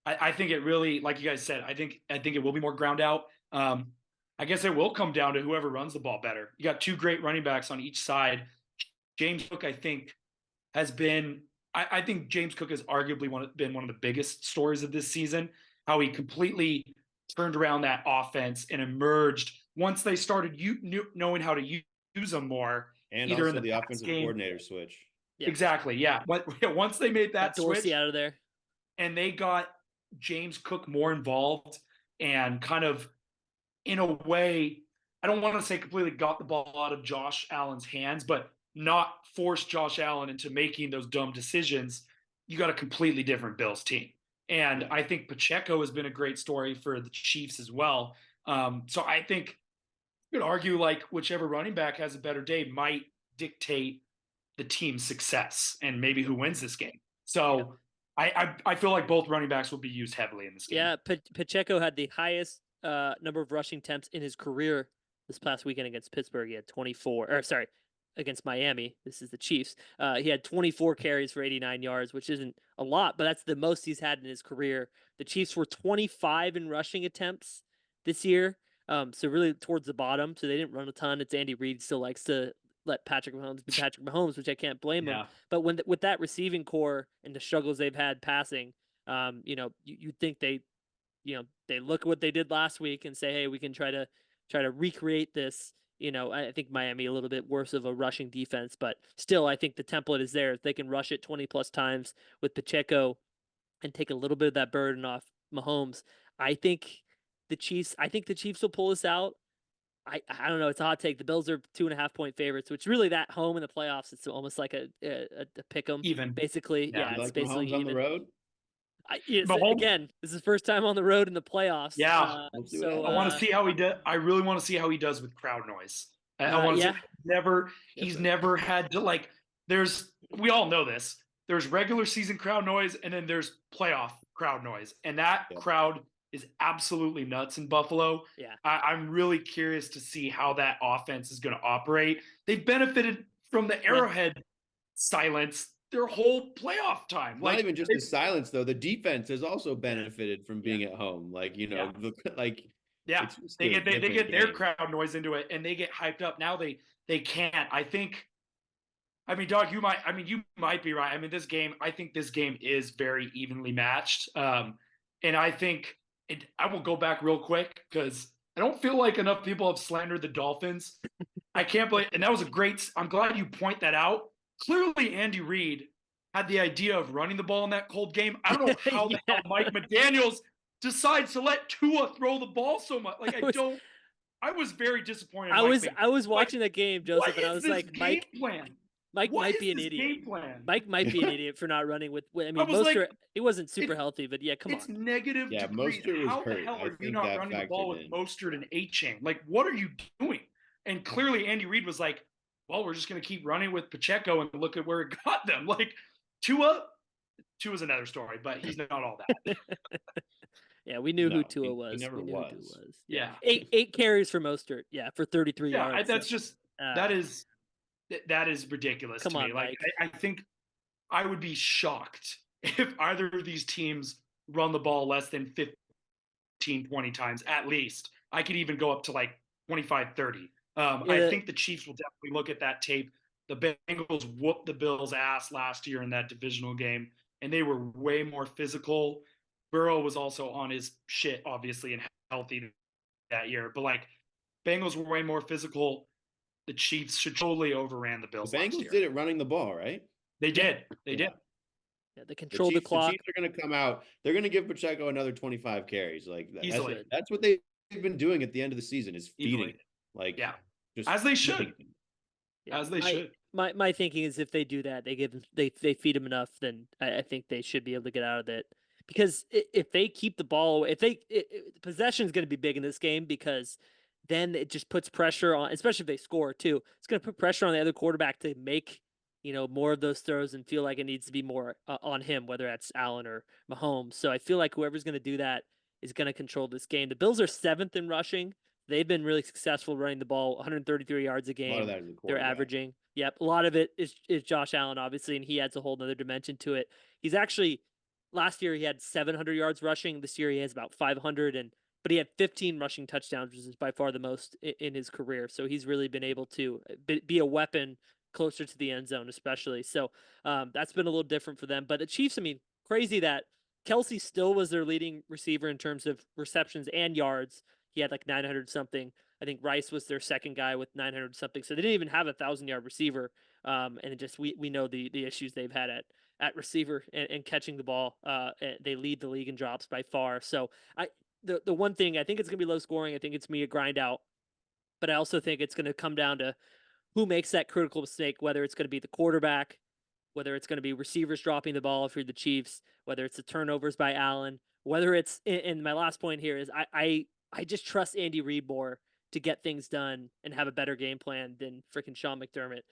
I think it really, like you guys said, I think it will be more ground out. I guess it will come down to whoever runs the ball better. You got 2 great running backs on each side. James Cook, I think, has been. I think James Cook has arguably been one of the biggest stories of this season. How he completely turned around that offense and emerged once they started knowing how to use them more. and either also in the pass offensive game. coordinator switch. Yeah. Exactly, yeah. But once they made that Got Dorsey switch out of there. and they got James Cook more involved and kind of, in a way, I don't want to say completely got the ball out of Josh Allen's hands, but not force Josh Allen into making those dumb decisions, you got a completely different Bills team. And I think Pacheco has been a great story for the Chiefs as well. So I think you could argue like whichever running back has a better day might dictate the team's success and maybe who wins this game. So I feel like both running backs will be used heavily in this game. Yeah, Pacheco had the highest number of rushing attempts in his career this past weekend against Pittsburgh. He had 24, or sorry, against Miami. This is the Chiefs. He had 24 carries for 89 yards, which isn't a lot, but that's the most he's had in his career. The Chiefs were 25 in rushing attempts this year, so really towards the bottom. So they didn't run a ton. It's Andy Reid still likes to let Patrick Mahomes be Patrick Mahomes, which I can't blame him. But with that receiving core and the struggles they've had passing, you'd think they look at what they did last week and say, hey, we can try to recreate this. I think Miami a little bit worse of a rushing defense, but still, I think the template is there. If they can rush it 20 plus times with Pacheco and take a little bit of that burden off Mahomes, I think the Chiefs will pull this out. I don't know. It's a hot take. The Bills are 2.5 point favorites, which really that home in the playoffs, it's almost like a pick 'em. Even. Basically. Yeah, You it's like basically Mahomes on even. the road? Again, this is the first time on the road in the playoffs. Yeah. So I want to see how he does. I really want to see how he does with crowd noise. I want to see. He's never had to we all know this. There's regular season crowd noise and then there's playoff crowd noise. And that crowd is absolutely nuts in Buffalo. Yeah. I'm really curious to see how that offense is going to operate. They've benefited from the Arrowhead silence their whole playoff time. Not even just the silence, though. The defense has also benefited from being at home. They get their crowd noise into it and they get hyped up. Now they can't. I think I mean, Doug, you might be right. I mean, I think this game is very evenly matched. And I think I will go back real quick because I don't feel like enough people have slandered the Dolphins. I can't believe, and that was I'm glad you point that out. Clearly, Andy Reid had the idea of running the ball in that cold game. I don't know how the hell Mike McDaniels decides to let Tua throw the ball so much. Like, I was very disappointed. I was watching that game, Joseph, and I was like, game plan? Mike What might is be an this idiot. game plan? Mike might be an idiot for not running with. I mean, was Mostert, like, he wasn't super healthy, but yeah, come it's on. negative degrees. Mostert was How the hurt. hell I are you think not that running the ball with factored in. Mostert and A-Chain? Like, what are you doing? And clearly, Andy Reid was like, well, we're just going to keep running with Pacheco and look at where it got them. Like, Tua's another story, but he's not all that. Yeah, we knew who Tua was. We knew who Tua was. Yeah. Eight carries for Mostert. Yeah, for 33 yards. That's just that is ridiculous to me. Like, I think I would be shocked if either of these teams run the ball less than 15, 20 times at least. I could even go up to like 25, 30. I think the Chiefs will definitely look at that tape. The Bengals whooped the Bills' ass last year in that divisional game, and they were way more physical. Burrow was also on his shit, obviously, and healthy that year. But, like, Bengals were way more physical. The Chiefs should totally overran the Bills. The Bengals did it running the ball, right? They did. They did. Yeah, they controlled the clock. The Chiefs are going to come out. They're going to give Pacheco another 25 carries. Like, easily. That's what they've been doing at the end of the season is feeding it. Like, just as they should. As they should. My thinking is if they do that, they feed him enough, then I think they should be able to get out of it. Because if they keep the ball, possession is going to be big in this game because then it just puts pressure on, especially if they score too. It's going to put pressure on the other quarterback to make more of those throws and feel like it needs to be more on him, whether that's Allen or Mahomes. So I feel like whoever's going to do that is going to control this game. The Bills are 7th in rushing. They've been really successful running the ball, 133 yards a game. They're averaging. Yep, a lot of it is Josh Allen, obviously, and he adds a whole other dimension to it. He's actually last year he had 700 yards rushing. This year he has about 500, but he had 15 rushing touchdowns, which is by far the most in his career. So he's really been able to be a weapon closer to the end zone, especially. So that's been a little different for them. But the Chiefs, I mean, crazy that Kelsey still was their leading receiver in terms of receptions and yards. He had like 900 something. I think Rice was their second guy with 900 something. So they didn't even have a 1,000-yard receiver. And it just we know the issues they've had at receiver and catching the ball. They lead the league in drops by far. So the one thing, I think it's gonna be low scoring. I think it's me a grind out. But I also think it's gonna come down to who makes that critical mistake, whether it's going to be the quarterback, whether it's going to be receivers dropping the ball if you're the Chiefs, whether it's the turnovers by Allen, whether it's, and my last point here is I just trust Andy Reid more to get things done and have a better game plan than freaking Sean McDermott.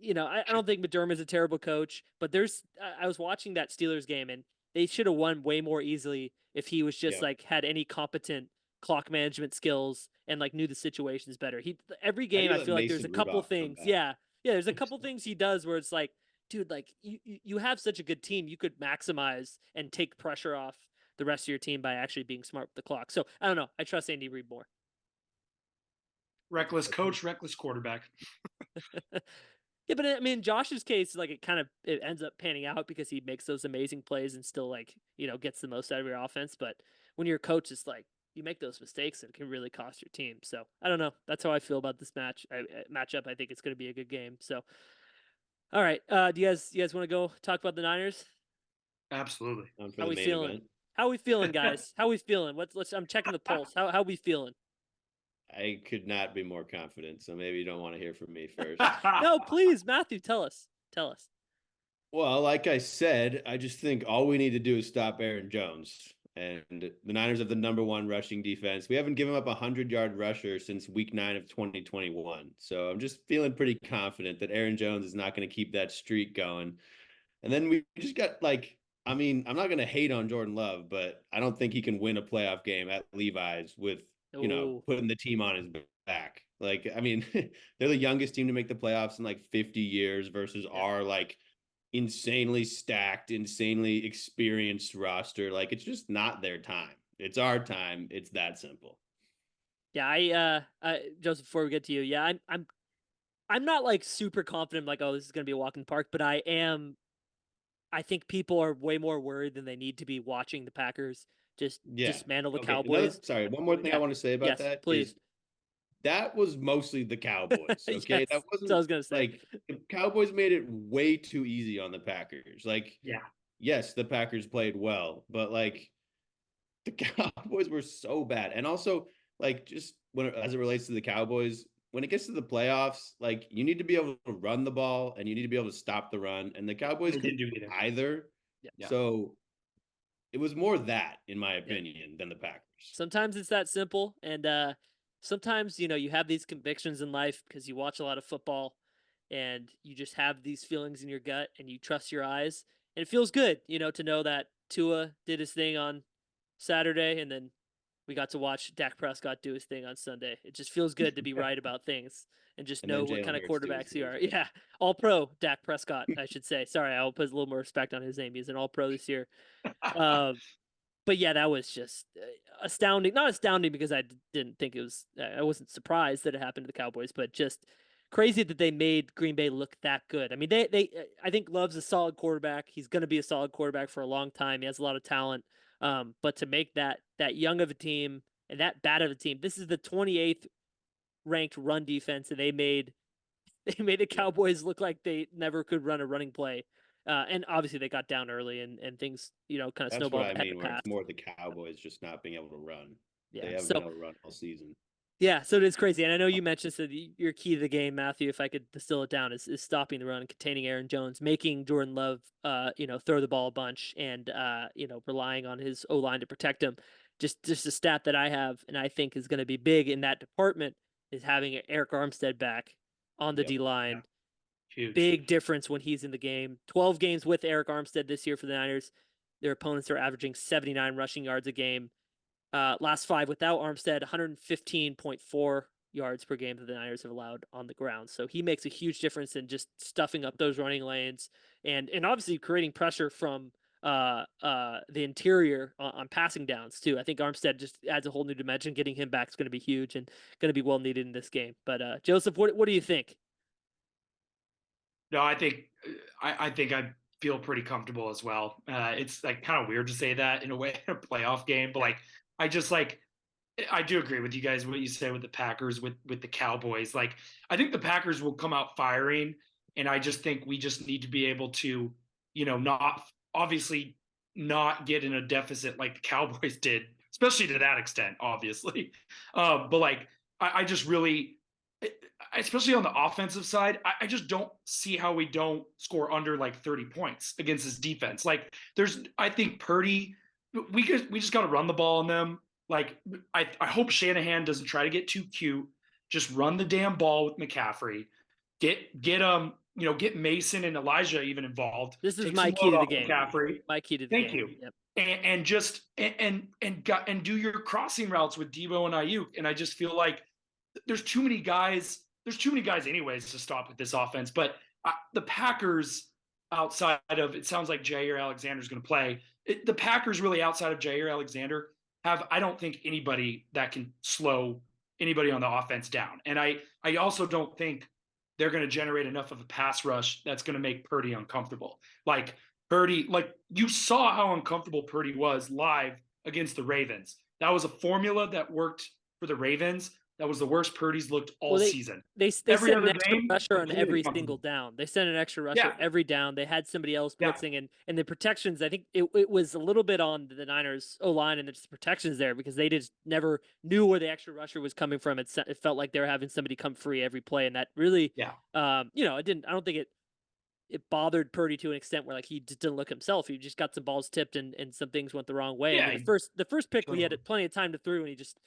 I don't think McDermott's a terrible coach, but I was watching that Steelers game and they should have won way more easily if he was just like had any competent clock management skills and like knew the situations better. Every game I feel like there's a couple things. Yeah, there's a couple things he does where it's like, dude, like you have such a good team, you could maximize and take pressure off the rest of your team by actually being smart with the clock. So I don't know. I trust Andy Reid more. Reckless coach, reckless quarterback. Yeah, but I mean, Josh's case, like it ends up panning out because he makes those amazing plays and still gets the most out of your offense. But when your coach is like, you make those mistakes, it can really cost your team. So I don't know. That's how I feel about this matchup. I think it's going to be a good game. So, all right. Do you guys want to go talk about the Niners? Absolutely. How we feeling? Event. How we feeling, guys? How we feeling? I'm checking the pulse. How we feeling? I could not be more confident, so maybe you don't want to hear from me first. No, please, Matthew, tell us. Well, like I said, I just think all we need to do is stop Aaron Jones. And the Niners have the #1 rushing defense. We haven't given up a 100-yard rusher since week 9 of 2021. So I'm just feeling pretty confident that Aaron Jones is not going to keep that streak going. And then we just got I'm not going to hate on Jordan Love, but I don't think he can win a playoff game at Levi's with putting the team on his back. Like, I mean, they're the youngest team to make the playoffs in like 50 years versus our insanely stacked, insanely experienced roster. Like, it's just not their time. It's our time. It's that simple. Yeah, Joseph, before we get to you, yeah, I'm not like super confident, like, oh, this is going to be a walk in the park, but I think people are way more worried than they need to be watching the Packers just Yeah. dismantle the Okay. Cowboys. One more thing I Yeah. want to say about Yes, that is please. that was mostly the Cowboys. Yes, Okay. That that's what I wasn't was going to say. like the Cowboys made it way too easy on the Packers. Like, Yeah. yes, the Packers played well, but like the Cowboys were so bad. And also, like, just when as it relates to the Cowboys, when it gets to the playoffs, like you need to be able to run the ball and you need to be able to stop the run. And the Cowboys They couldn't didn't do do either. either. Yeah. So it was more that, in my Yeah. opinion, than the Packers. Sometimes it's that simple, and sometimes you have these convictions in life because you watch a lot of football, and you just have these feelings in your gut, and you trust your eyes, and it feels good, to know that Tua did his thing on Saturday, and then we got to watch Dak Prescott do his thing on Sunday. It just feels good to be right about things and just And know then what Jalen kind of Hurts do his quarterbacks you thing are. as well. Yeah, all pro Dak Prescott, I should say. Sorry, I'll put a little more respect on his name. He's an all pro this year. But yeah, that was just astounding. Not astounding because didn't think it was. I wasn't surprised that it happened to the Cowboys, but just crazy that they made Green Bay look that good. I mean, they. I think Love's a solid quarterback. He's going to be a solid quarterback for a long time. He has a lot of talent. But to make that young of a team and that bad of a team, this is the 28th ranked run defense, and they made the Cowboys look like they never could run a running play. And obviously they got down early and things, kind of That's what snowballed I ahead mean, of where pass. it's more the Cowboys just not being able to run. Yeah. They haven't So been able to run all season. yeah, so it is crazy. And I know you mentioned so your key to the game, Matthew, if I could distill it down, is stopping the run and containing Aaron Jones, making Jordan Love throw the ball a bunch and relying on his O line to protect him. Just a stat that I have and I think is going to be big in that department is having Eric Armstead back on the Yep. D line. Huge. Big difference when he's in the game. 12 games with Eric Armstead this year for the Niners. Their opponents are averaging 79 rushing yards a game. Last 5 without Armstead, 115.4 yards per game that the Niners have allowed on the ground. So he makes a huge difference in just stuffing up those running lanes and obviously creating pressure from the interior on passing downs too. I think Armstead just adds a whole new dimension. Getting him back is going to be huge and going to be well needed in this game. But Joseph, what do you think? No, I think I feel pretty comfortable as well. It's like kind of weird to say that in a way in a playoff game, but like I do agree with you guys what you say with the Packers with the Cowboys. Like I think the Packers will come out firing, and I just think we just need to be able to, not obviously not get in a deficit like the Cowboys did, especially to that extent, obviously. But like I just really especially on the offensive side, I just don't see how we don't score under like 30 points against this defense. Like I think Purdy, we just got to run the ball on them. Like I hope Shanahan doesn't try to get too cute. Just run the damn ball with McCaffrey. Get Mason and Elijah even involved. This is Take my some key load to the off game. McCaffrey. My key to the Thank game. you. Yep. And just and do your crossing routes with Debo and Ayuk. And I just feel like there's too many guys. There's too many guys, anyways, to stop with this offense. But the Packers, outside of it, sounds like Jair Alexander's going to play. The Packers, really, outside of Jair Alexander, I don't think anybody that can slow anybody on the offense down. And I also don't think they're going to generate enough of a pass rush that's going to make Purdy uncomfortable. Like Purdy, like you saw how uncomfortable Purdy was live against the Ravens. That was a formula that worked for the Ravens. That was the worst Purdy's looked all season. They every sent other an extra game, rusher on every single down. They sent an extra rusher every down. They had somebody else blitzing, and the protections. I think it was a little bit on the Niners O line and the protections there because they just never knew where the extra rusher was coming from. It felt like they were having somebody come free every play, and that really, it didn't. I don't think it bothered Purdy to an extent where like he just didn't look himself. He just got some balls tipped and some things went the wrong way. Yeah, I mean, the first pick we had plenty of time to throw, and he just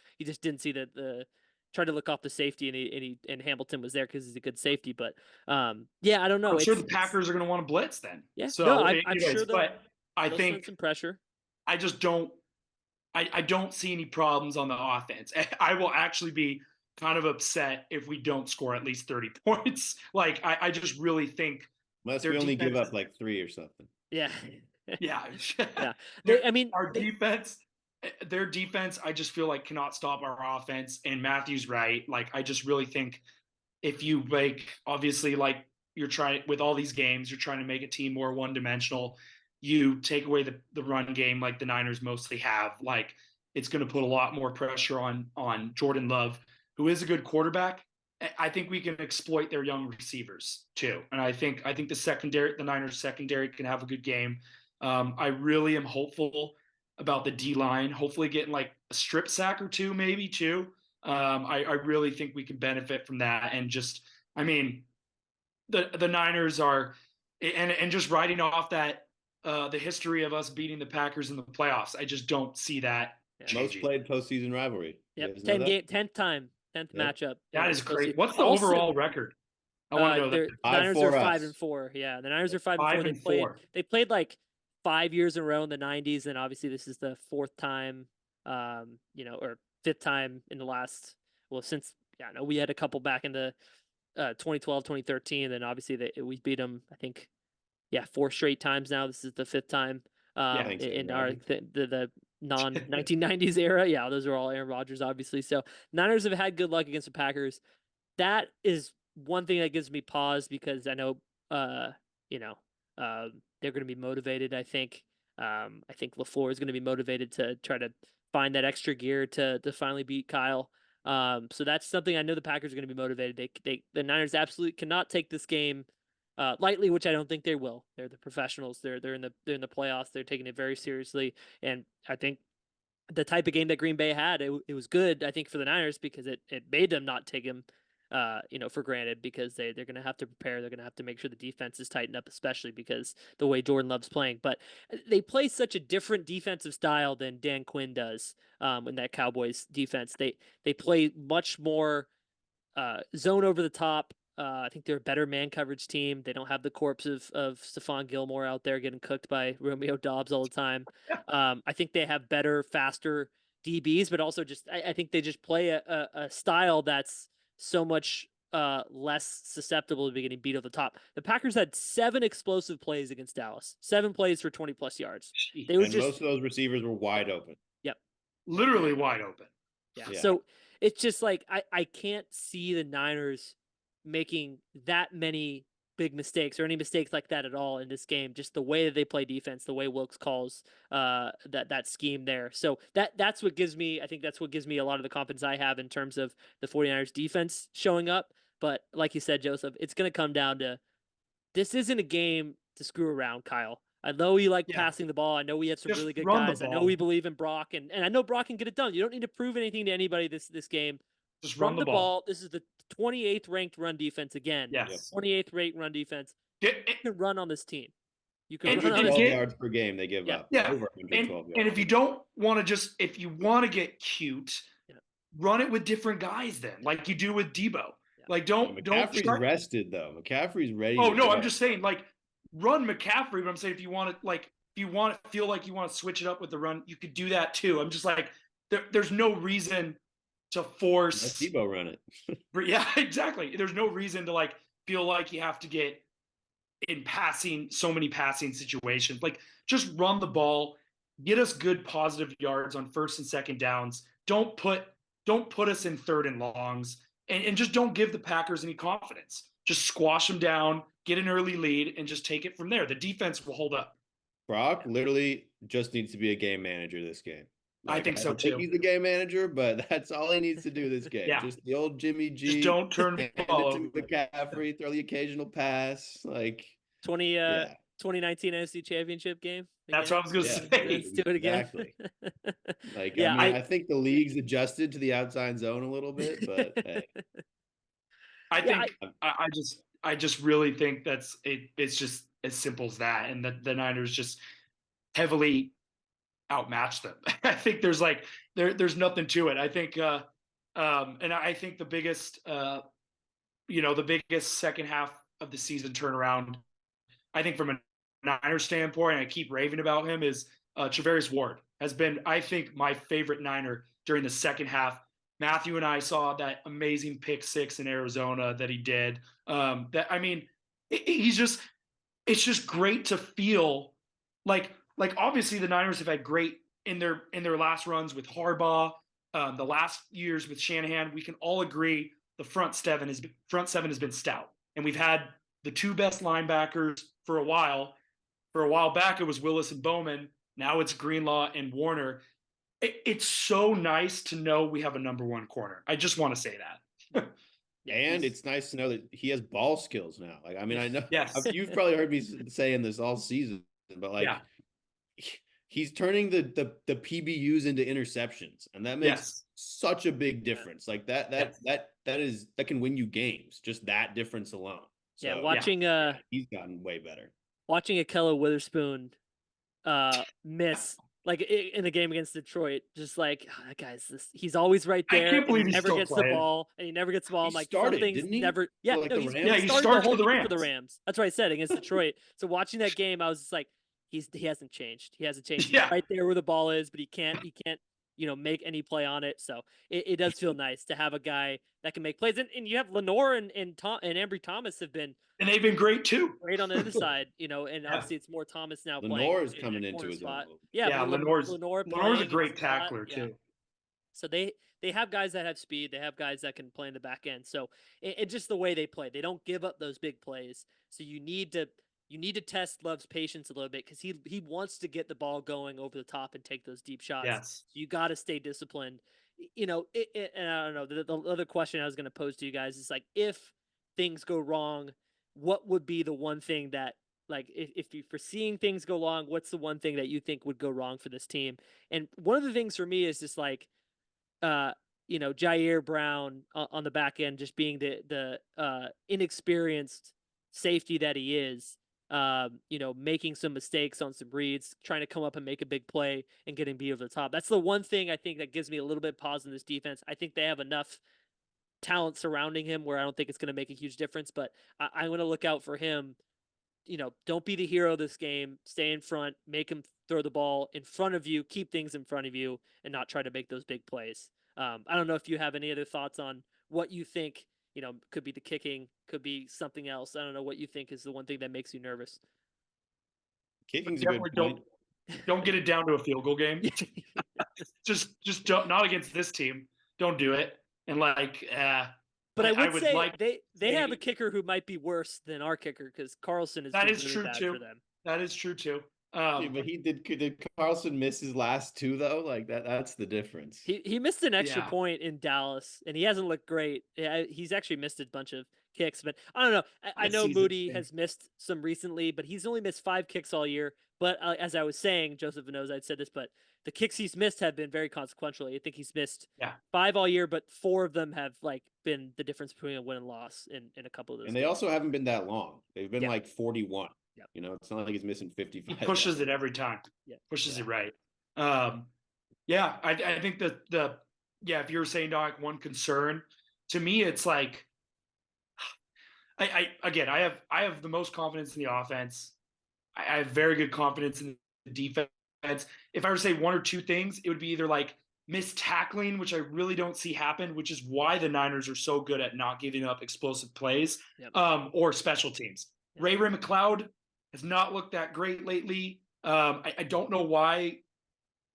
didn't see the tried to look off the safety and Hamilton was there because he's a good safety. But I don't know. I'm sure the Packers are going to want to blitz then. Yeah. So no, I'm sure but I they'll think send some pressure. I just don't. I don't see any problems on the offense. I will actually be kind of upset if we don't score at least 30 points. Like I just really think unless we only give up like 3 or something. Yeah. Yeah. Yeah. Our defense, their defense, I just feel like cannot stop our offense. And Matthew's right. Like I just really think if you obviously you're trying with all these games, you're trying to make a team more one-dimensional. You take away the run game like the Niners mostly have, it's going to put a lot more pressure on Jordan Love, who is a good quarterback. I think we can exploit their young receivers too. And I think the Niners secondary can have a good game. I really am hopeful about the D-line, hopefully getting a strip sack or two, maybe too. I really think we can benefit from that. And the Niners are, and just riding off that, the history of us beating the Packers in the playoffs, I just don't see that changing. Most played postseason rivalry. Yep, 10th matchup. That is great. Postseason. What's the overall record? I want to know that. Niners are 5-4. Yeah, the Niners are 5-4. They played 5 years in a row in the 90s, and obviously this is the fourth time, or fifth time in the last. Well, we had a couple back in the 2012, 2013, and then obviously we beat them. I think, 4 straight times now. This is the fifth time in our the non-1990s era. Yeah, those are all Aaron Rodgers, obviously. So Niners have had good luck against the Packers. That is one thing that gives me pause, because I know, they're going to be motivated. I think LaFleur is going to be motivated to try to find that extra gear to finally beat Kyle. So that's something I know the Packers are going to be motivated. The Niners absolutely cannot take this game lightly, which I don't think they will. They're the professionals. They're in the playoffs. They're taking it very seriously, and I think the type of game that Green Bay had, it was good, I think, for the Niners, because it made them not take him for granted, because they're going to have to prepare. They're going to have to make sure the defense is tightened up, especially because the way Jordan Love's playing. But they play such a different defensive style than Dan Quinn does in that Cowboys defense. They play much more zone over the top. I think they're a better man coverage team. They don't have the corpse of Stephon Gilmore out there getting cooked by Romeo Doubs all the time. I think they have better, faster DBs, but also I think they just play a style that's so much less susceptible to getting beat over the top. The Packers had 7 explosive plays against Dallas. 7 plays for 20+ yards. Most of those receivers were wide open. Yep. Literally wide open. Yeah. So it's just I can't see the Niners making that many big mistakes or any mistakes like that at all in this game. Just the way that they play defense, the way Wilkes calls that scheme there. So that's what gives me, I think that's what gives me a lot of the confidence I have in terms of the 49ers defense showing up. But like you said, Joseph, it's going to come down to, this isn't a game to screw around, Kyle. I know you like passing the ball. I know we have some really good guys. I know we believe in Brock, and I know Brock can get it done. You don't need to prove anything to anybody this game. Just run the ball. This is the 28th ranked run defense again. Yes. 28th ranked run defense. You can run on this team. You can run on 12 yards per game they give up. Yeah. Over 112 yards. And if you don't want to if you want to get cute, run it with different guys then, like you do with Debo. McCaffrey's rested though. McCaffrey's ready. Oh no, I'm just saying run McCaffrey, but I'm saying if you want to feel like you want to switch it up with the run, you could do that too. I'm just there's no reason to force let Debo run it. Yeah, exactly. There's no reason to feel like you have to get in so many passing situations. Just run the ball, get us good positive yards on first and second downs. Don't put us in third and longs, and just don't give the Packers any confidence. Just squash them down, get an early lead, and just take it from there. The defense will hold up. Brock literally just needs to be a game manager this game. I think so too. He's the game manager, but that's all he needs to do this game. Yeah. Just the old Jimmy G. Just don't turn the ball over. McCaffrey, throw the occasional pass. 2019 NFC Championship game. That's what I was going to say. Let's do it again. Exactly. I think the league's adjusted to the outside zone a little bit, but hey. I just really think it's just as simple as that, and the Niners just heavily outmatched them. I think there's there's nothing to it. I think and I think the biggest the biggest second half of the season turnaround, I think from a Niners standpoint, and I keep raving about him, is Travarius Ward has been, I think, my favorite Niner during the second half. Matthew and I saw that amazing pick 6 in Arizona that he did. It's just great to feel like obviously the Niners have had great in their last runs with Harbaugh, the last years with Shanahan. We can all agree the front seven has been stout, and we've had the two best linebackers for a while. For a while back, it was Willis and Bowman. Now it's Greenlaw and Warner. It's so nice to know we have a number one corner. I just want to say that. And it's nice to know that he has ball skills now. Like, I mean, I know you've probably heard me saying this all season, but like, he's turning the PBUs into interceptions, and that makes such a big difference. Like that can win you games. Just that difference alone. So, watching he's gotten way better. Watching Akello Witherspoon miss like in the game against Detroit, just like that guy's he's always right there. I can't believe he he's never still gets playing. the ball, and he never gets the ball. I'm like, started, something's didn't he? never. He started the whole for the game Rams. for the Rams. That's what I said against Detroit. So watching that game, I was just like, he hasn't changed. He hasn't changed. He's right there where the ball is, but he can't make any play on it. So it does feel nice to have a guy that can make plays. And you have Lenore and Ambry Thomas have been. And they've been great too. Great on the other side, and obviously it's more Thomas now Lenore is playing. coming into his spot. own. Lenore's a great tackler too. So they have guys that have speed. They have guys that can play in the back end. So it's just the way they play. They don't give up those big plays. So you need to test Love's patience a little bit, because he wants to get the ball going over the top and take those deep shots. Yes. So you got to stay disciplined. And I don't know. The other question I was going to pose to you guys is like, if things go wrong, what would be the one thing that, like, if you're foreseeing things go wrong, what's the one thing that you think would go wrong for this team? And one of the things for me is just like, Jair Brown on the back end, just being the inexperienced safety that he is, making some mistakes on some reads, trying to come up and make a big play and getting beat over the top. That's the one thing I think that gives me a little bit of pause in this defense. I think they have enough talent surrounding him where I don't think it's going to make a huge difference, but I'm going to look out for him. Don't be the hero of this game. Stay in front, make him throw the ball in front of you, keep things in front of you, and not try to make those big plays. I don't know if you have any other thoughts on what you think, could be the kicking, could be something else. I don't know what you think is the one thing that makes you nervous. Kicking's a good point. Don't get it down to a field goal game. just don't, not against this team. Don't do it. And but I would say they have a kicker who might be worse than our kicker, because Carlson is really bad for them. That is true too. But did Carlson miss his last two though? Like that's the difference. He missed an extra point in Dallas, and he hasn't looked great. He's actually missed a bunch of kicks, but I don't know. I know Moody has missed some recently, but he's only missed 5 kicks all year. But as I was saying, Joseph knows I'd said this, but the kicks he's missed have been very consequential. I think he's missed 5 all year, but 4 of them have been the difference between a win and loss in a couple of those. And they also haven't been that long. They've been 41. Yep. It's not like he's missing 55. He pushes it every time. Pushes it right. I think that if you were saying, Doc, one concern to me, it's like, I have the most confidence in the offense. I have very good confidence in the defense. If I were to say one or two things, it would be either like missed tackling, which I really don't see happen, which is why the Niners are so good at not giving up explosive plays, or special teams. Ray McLeod has not looked that great lately. I don't know why.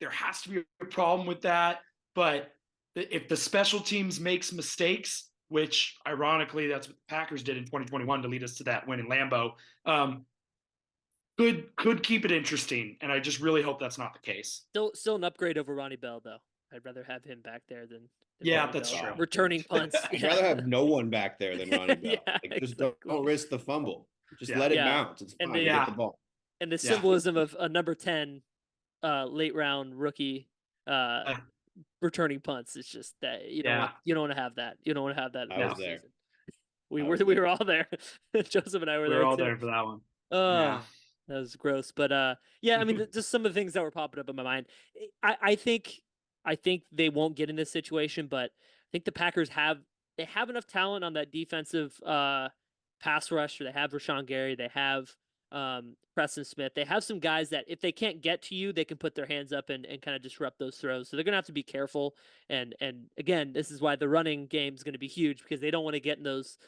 There has to be a problem with that. But if the special teams makes mistakes, which ironically that's what the Packers did in 2021 to lead us to that win in Lambeau, could keep it interesting. And I just really hope that's not the case. Still an upgrade over Ronnie Bell, though. I'd rather have him back there than Ronnie that's Bell. True. Returning punts. I'd rather have no one back there than Ronnie Bell. Just don't risk the fumble. Just let it bounce. It's fine. Get the ball. And the symbolism of a number 10 late round rookie returning punts. It's just that you don't want to have that. You don't want to have that. I was there. We were all there. Joseph and I were there. We were all there for that one. That was gross. But I mean, just some of the things that were popping up in my mind. I think they won't get in this situation, but I think the Packers have enough talent on that defensive pass rush. They have Rashawn Gary. They have Preston Smith. They have some guys that if they can't get to you, they can put their hands up and kind of disrupt those throws. So they're going to have to be careful. And again, this is why the running game is going to be huge, because they don't want to get in those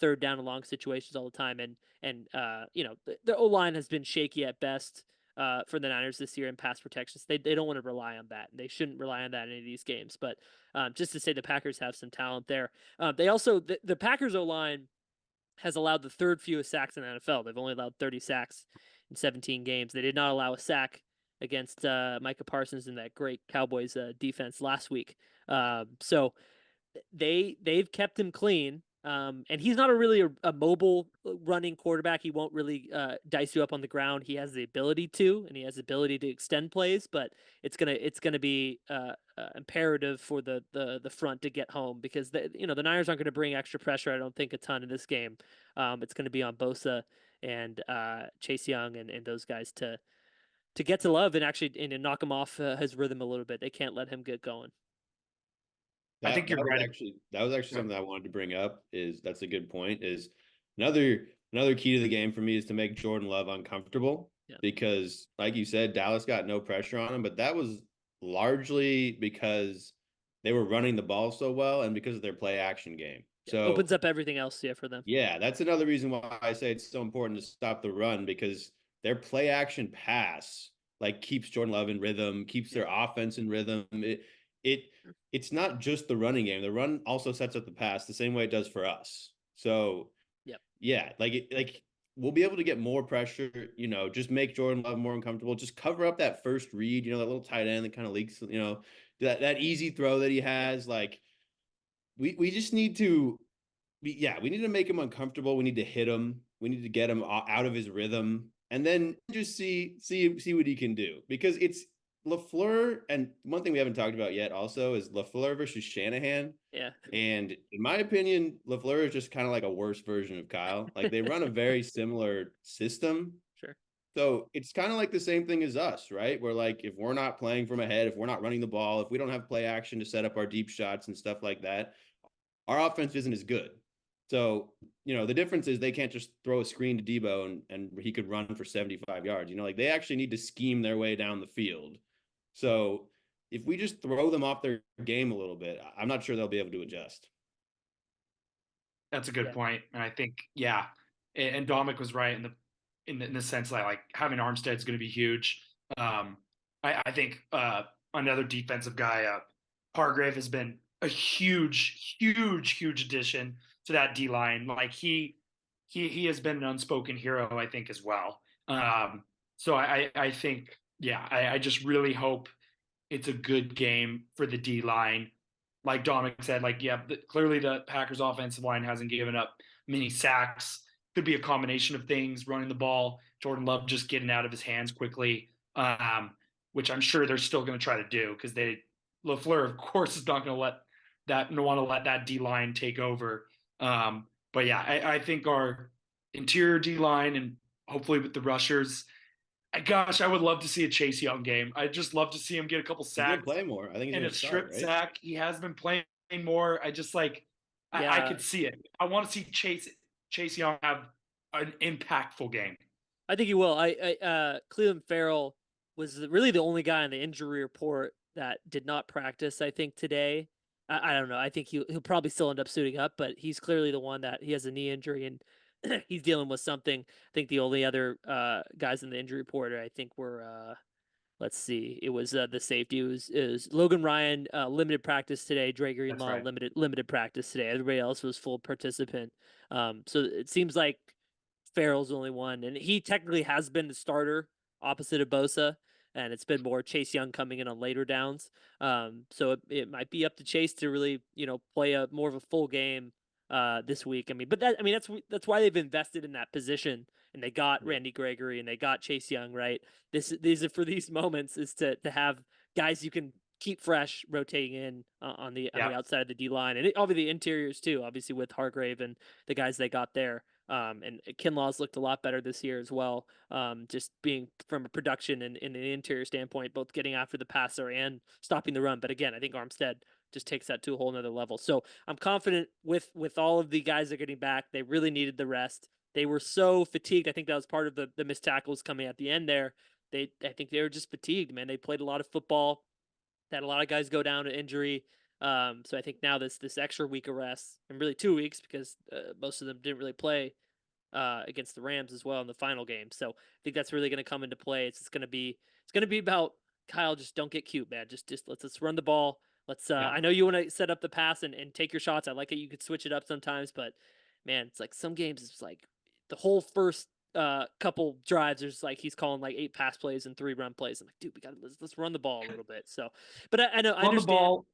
third down and long situations all the time. And the O-line has been shaky at best. for the Niners this year in pass protection. So they don't want to rely on that. They shouldn't rely on that in any of these games. But just to say the Packers have some talent there. They also the Packers O-line has allowed the third fewest sacks in the NFL. They've only allowed 30 sacks in 17 games. They did not allow a sack against Micah Parsons in that great Cowboys defense last week. So they've kept him clean. And he's not a mobile running quarterback. He won't really dice you up on the ground. He has the ability to, and he has the ability to extend plays, but it's gonna be imperative for the front to get home because the Niners aren't going to bring extra pressure. I don't think a ton in this game. It's going to be on Bosa and Chase Young and those guys to get to Love and actually and knock him off his rhythm a little bit. They can't let him get going. I think you're right. That was actually something I wanted to bring up. That's a good point. Is another key to the game for me is to make Jordan Love uncomfortable because, like you said, Dallas got no pressure on him, but that was largely because they were running the ball so well and because of their play action game. So opens up everything else for them. Yeah, that's another reason why I say it's so important to stop the run because their play action pass keeps Jordan Love in rhythm, keeps their offense in rhythm. It's not just the running game. The run also sets up the pass the same way it does for us. So yeah, we'll be able to get more pressure, just make Jordan Love more uncomfortable, just cover up that first read, that little tight end that kind of leaks, that easy throw that he has. We just need to we need to make him uncomfortable. We need to hit him. We need to get him out of his rhythm and then just see what he can do because it's LaFleur, and one thing we haven't talked about yet also is LaFleur versus Shanahan. Yeah. And in my opinion, LaFleur is just kind of like a worse version of Kyle. They run a very similar system. Sure. So it's kind of like the same thing as us, right? Where if we're not playing from ahead, if we're not running the ball, if we don't have play action to set up our deep shots and stuff like that, our offense isn't as good. So, the difference is they can't just throw a screen to Debo and he could run for 75 yards. They actually need to scheme their way down the field. So if we just throw them off their game a little bit, I'm not sure they'll be able to adjust. That's a good point. And I think, and Dominic was right in the sense that having Armstead is going to be huge. I think another defensive guy, Hargrave, has been a huge addition to that D line. He has been an unspoken hero, I think, as well. So I think, I just really hope it's a good game for the D line. Like Dominic said, clearly the Packers offensive line hasn't given up many sacks. Could be a combination of things, running the ball, Jordan Love just getting out of his hands quickly, which I'm sure they're still going to try to do because LaFleur, of course, is not going to want to let that D line take over. But I think our interior D line and hopefully with the rushers, gosh, I would love to see a Chase Young game. I'd just love to see him get a couple sacks. He's play more. I think he's and a strip right? sack. He has been playing more. I just I could see it. I want to see Chase Young have an impactful game. I think he will. Cleveland Farrell was really the only guy on the injury report that did not practice, I think, today. I don't know. I think he'll probably still end up suiting up, but he's clearly the one that he has a knee injury and he's dealing with something. I think the only other guys in the injury report, I think, were let's see, it was the safety. It was Logan Ryan limited practice today. Dre Greenlaw limited practice today. Everybody else was full participant. So it seems like Farrell's the only one, and he technically has been the starter opposite of Bosa. And it's been more Chase Young coming in on later downs. So it might be up to Chase to really, play more of a full game this week. That's why they've invested in that position, and they got Randy Gregory and they got Chase Young, right? These are for these moments is to have guys you can keep fresh rotating in on the outside of the D line, and obviously the interiors too. Obviously with Hargrave and the guys they got there. And Kinlaw's looked a lot better this year as well. Just being from a production and an interior standpoint, both getting after the passer and stopping the run. But again, I think Armstead just takes that to a whole nother level. So I'm confident with all of the guys that are getting back. They really needed the rest. They were so fatigued. I think that was part of the missed tackles coming at the end there. I think they were just fatigued, man. They played a lot of football. They had a lot of guys go down to injury. So I think now this extra week of rest, and really 2 weeks because most of them didn't really play against the Rams as well in the final game. So I think that's really going to come into play. It's going to be about Kyle. Just don't get cute, man. Just let's run the ball. Let's. I know you want to set up the pass and take your shots. I like it. You could switch it up sometimes, but man, it's like some games it's like the whole first couple drives. There's like he's calling like 8 pass plays and 3 run plays. I'm like, dude, let's run the ball a little bit. So, but I know I Run the understand. ball.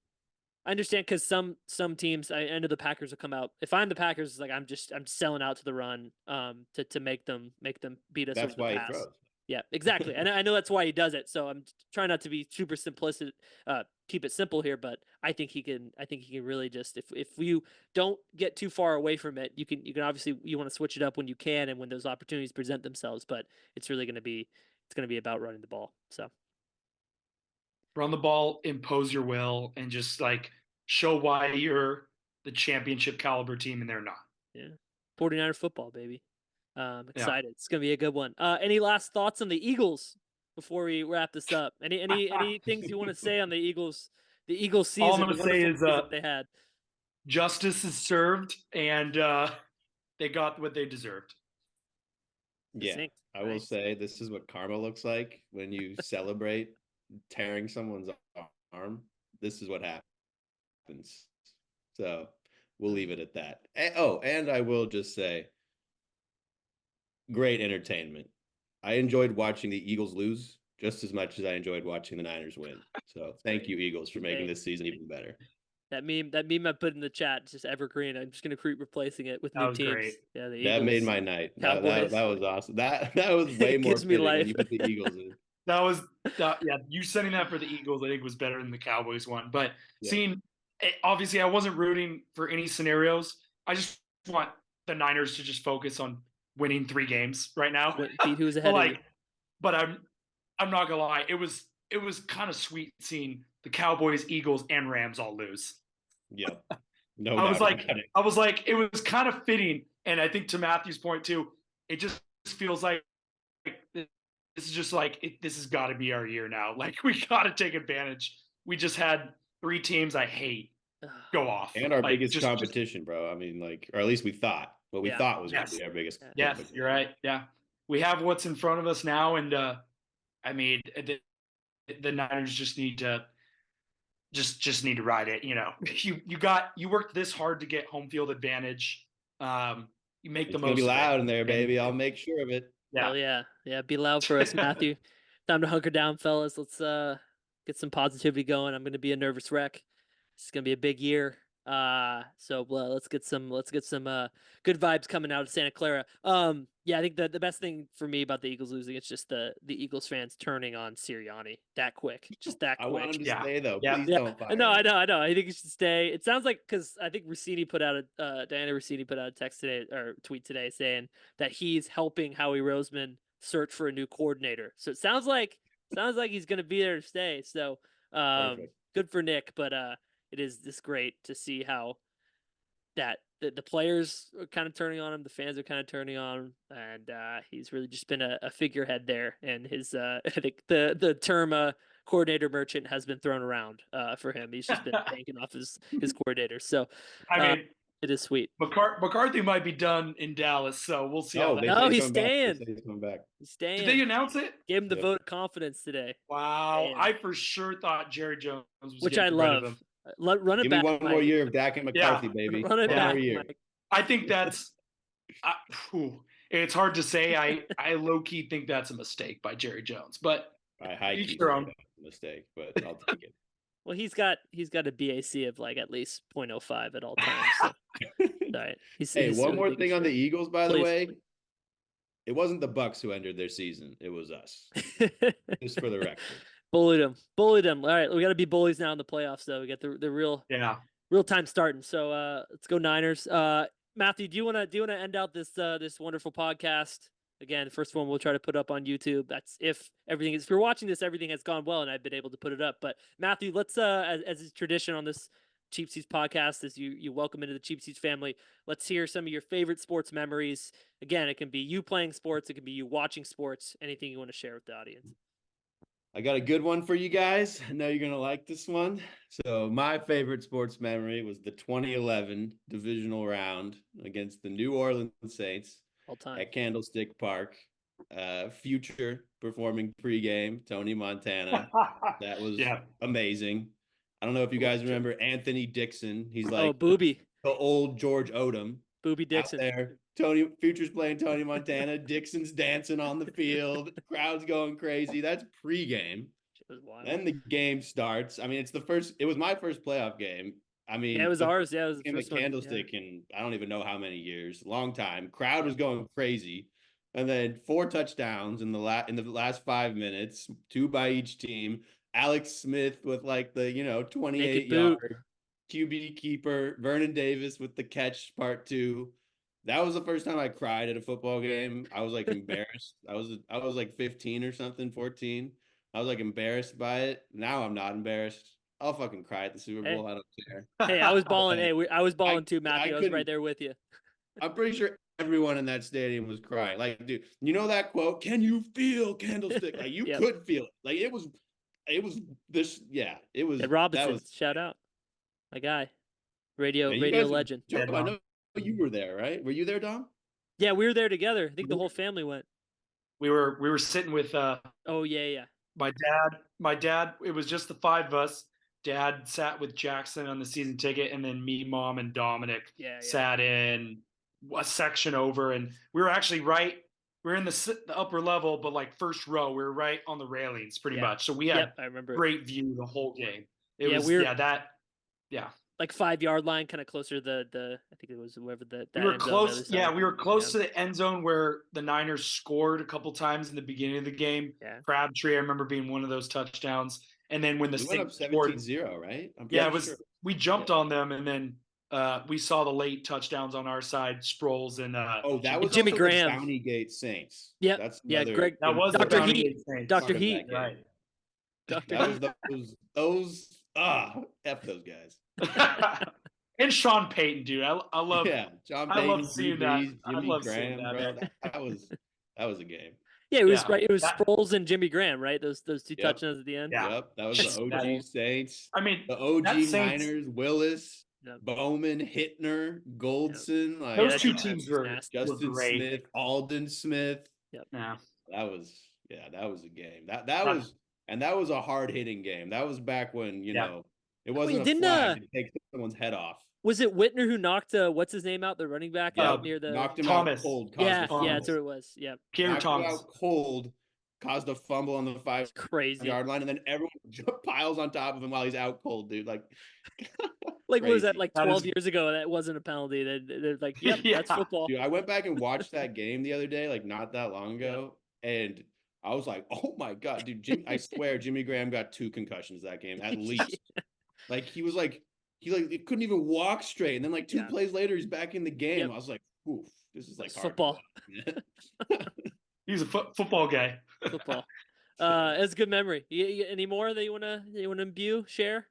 I understand because some teams, I know the Packers will come out. If I'm the Packers, it's like I'm selling out to the run, to make them beat us That's over why the he pass. throws. Yeah, exactly. And I know that's why he does it. So I'm trying not to be super simplistic, keep it simple here. But I think he can really just if you don't get too far away from it, you can obviously you want to switch it up when you can and when those opportunities present themselves. But it's really going to be about running the ball. So. Run the ball, impose your will, and just like show why you're the championship caliber team and they're not. Yeah. 49er football, baby. Excited. Yeah. It's gonna be a good one. Any last thoughts on the Eagles before we wrap this up? Any things you want to say on the Eagles? The Eagles season. All I'm going to say is they had. Justice is served, and they got what they deserved. Yeah, I will say this is what karma looks like when you celebrate tearing someone's arm. This is what happens. So we'll leave it at that. And I will just say, great entertainment. I enjoyed watching the Eagles lose just as much as I enjoyed watching the Niners win. So thank you, Eagles, for making this season even better. That meme I put in the chat, just evergreen. I'm just gonna keep reeplaying it with new teams. Great. Yeah, the Eagles. That made my night. That was awesome. That was way more fitting when you put the Eagles in. That was you sending that for the Eagles, I think, was better than the Cowboys one. But seeing, obviously, I wasn't rooting for any scenarios. I just want the Niners to just focus on winning 3 games right now. Beat who's ahead of you. But I'm not gonna lie, it was kind of sweet seeing the Cowboys, Eagles, and Rams all lose. Yeah. No, I was like, it was kind of fitting, and I think to Matthew's point too, it just feels like this is just like this has got to be our year now. Like we got to take advantage. We just had 3 teams I hate go off, and our biggest competition, bro. I mean, like, or at least we thought what we thought was going to be our biggest. Yes, you're right. Yeah, we have what's in front of us now, and I mean, the Niners just need to. Just need to ride it. You know, you worked this hard to get home field advantage. You make the most. It's gonna be loud in there, baby. I'll make sure of it. Yeah. Hell yeah. Be loud for us, Matthew. Time to hunker down, fellas. Let's get some positivity going. I'm gonna be a nervous wreck. It's gonna be a big year. So let's get some good vibes coming out of Santa Clara. Yeah, I think the best thing for me about the Eagles losing, it's just the Eagles fans turning on Sirianni that quick, just that quick. I want him to stay though. Yeah. Please don't fire No, him. I know. I think he should stay. It sounds like because I think Diana Rossini put out a text today or tweet today saying that he's helping Howie Roseman search for a new coordinator. So it sounds like he's gonna be there to stay. So good for Nick, but it is just great to see how that the players are kind of turning on him, the fans are kind of turning on him, and he's really just been a figurehead there. And his I think the term coordinator merchant has been thrown around for him. He's just been banking off his coordinator. So I mean, it is sweet. McCarthy might be done in Dallas, so we'll see how that No, he's staying. He's coming back. He's staying. Did they announce it? Gave him the vote of confidence today. Wow. Damn. I for sure thought Jerry Jones was which I love. Run it Give back. me one Mike. more year of Dak and McCarthy, baby. Run it one back, more year. Mike. I think that's it's hard to say. I low key think that's a mistake by Jerry Jones, but I high key their own. mistake, but I'll take it. Well, he's got a BAC of like at least 0.05 at all times. So. All right. Hey, one more thing on the Eagles, by the way. Please. It wasn't the Bucs who ended their season. It was us. Just for the record. Bullied them. All right, we got to be bullies now in the playoffs, though. We got the real time starting. So let's go Niners. Matthew, do you want to end out this wonderful podcast? Again, the first one we'll try to put up on YouTube. That's if you're watching this, everything has gone well, and I've been able to put it up. But Matthew, let's as is tradition on this Cheap Seats podcast, as you welcome into the Cheap Seats family, let's hear some of your favorite sports memories. Again, it can be you playing sports, it can be you watching sports. Anything you want to share with the audience. I got a good one for you guys. I know you're going to like this one. So my favorite sports memory was the 2011 divisional round against the New Orleans Saints. All time. at Candlestick Park. Future performing pregame, Tony Montana. That was amazing. I don't know if you guys remember Anthony Dixon. He's like Booby. the old George Odom. Booby Dixon. Out there. Future's playing Tony Montana. Dixon's dancing on the field. Crowd's going crazy. That's pregame. It was wild. Then the game starts. I mean, it was my first playoff game. I mean, yeah, it was ours. Yeah, it was the game first of Candlestick in I don't even know how many years. Long time. Crowd was going crazy. And then 4 touchdowns in the last 5 minutes, 2 by each team. Alex Smith with like the 28-yard QB keeper. Vernon Davis with the catch part 2. That was the first time I cried at a football game. I was like embarrassed. I was like 15 or something, 14. I was like embarrassed by it. Now I'm not embarrassed. I'll fucking cry at the Super Bowl. I don't care. Hey, I was balling. I was balling too, Matthew. I was right there with you. I'm pretty sure everyone in that stadium was crying. Like, dude, you know that quote? Can you feel Candlestick? Like, you could feel it. Like, it was this. Yeah, it was. Robinson, shout out, my guy, radio legend. I know you were there, right? Were you there, Dom? Yeah, we were there together. I think the whole family went. We were sitting with. Oh yeah. My dad. It was just the 5 of us. Dad sat with Jackson on the season ticket, and then me, Mom, and Dominic sat in a section over, and we were actually right. We were in the upper level, but like first row. We were right on the railings, pretty much. So we had I remember great view the whole game. It was like 5-yard line, kind of closer to the I think it was whoever that we were close. Yeah, we were close to the end zone where the Niners scored a couple times in the beginning of the game. Yeah. Crabtree, I remember being one of those touchdowns. And then when the went up 17-0, right? It was. Sure. We jumped on them, and then we saw the late touchdowns on our side, Sproles and that was Jimmy Graham, the Bounty Gate Saints. Yeah, that's Greg. That was Dr. Heat. Heat. Dr. Heat, right? That was those F those guys. And Sean Payton, dude. I love. Yeah, Sean Payton. I love seeing that. Jimmy Graham, bro. That was a game. Yeah, it was right. It was Sproles and Jimmy Graham, right? Those 2 touchdowns at the end. Yeah. Yep, that was the OG Saints. I mean, the OG Niners, Willis, Bowman, Hittner, Goldson. Like, those 2 teams were Justin great. Smith, Alden Smith. Yep. Yeah. That was a game. That was a hard hitting game. That was back when it wasn't a flag to take someone's head off. Was it Whitner who knocked what's his name out, the running back out near the knocked him Thomas. out cold? Yeah, that's what it was. Yeah, Pierre Thomas out cold, caused a fumble on the 5-yard line, and then everyone piles on top of him while he's out cold, dude. Like what was that? Like 12 years ago, that wasn't a penalty. They're like, that's football. Dude, I went back and watched that game the other day, like not that long ago, and I was like, oh my god, dude! I swear, Jimmy Graham got 2 concussions that game at least. Like he was like. He couldn't even walk straight, and then like 2 plays later, he's back in the game. Yep. I was like, "Oof, this is like football." He's a football guy. Football. It's a good memory. Any more that you wanna imbue, share? Or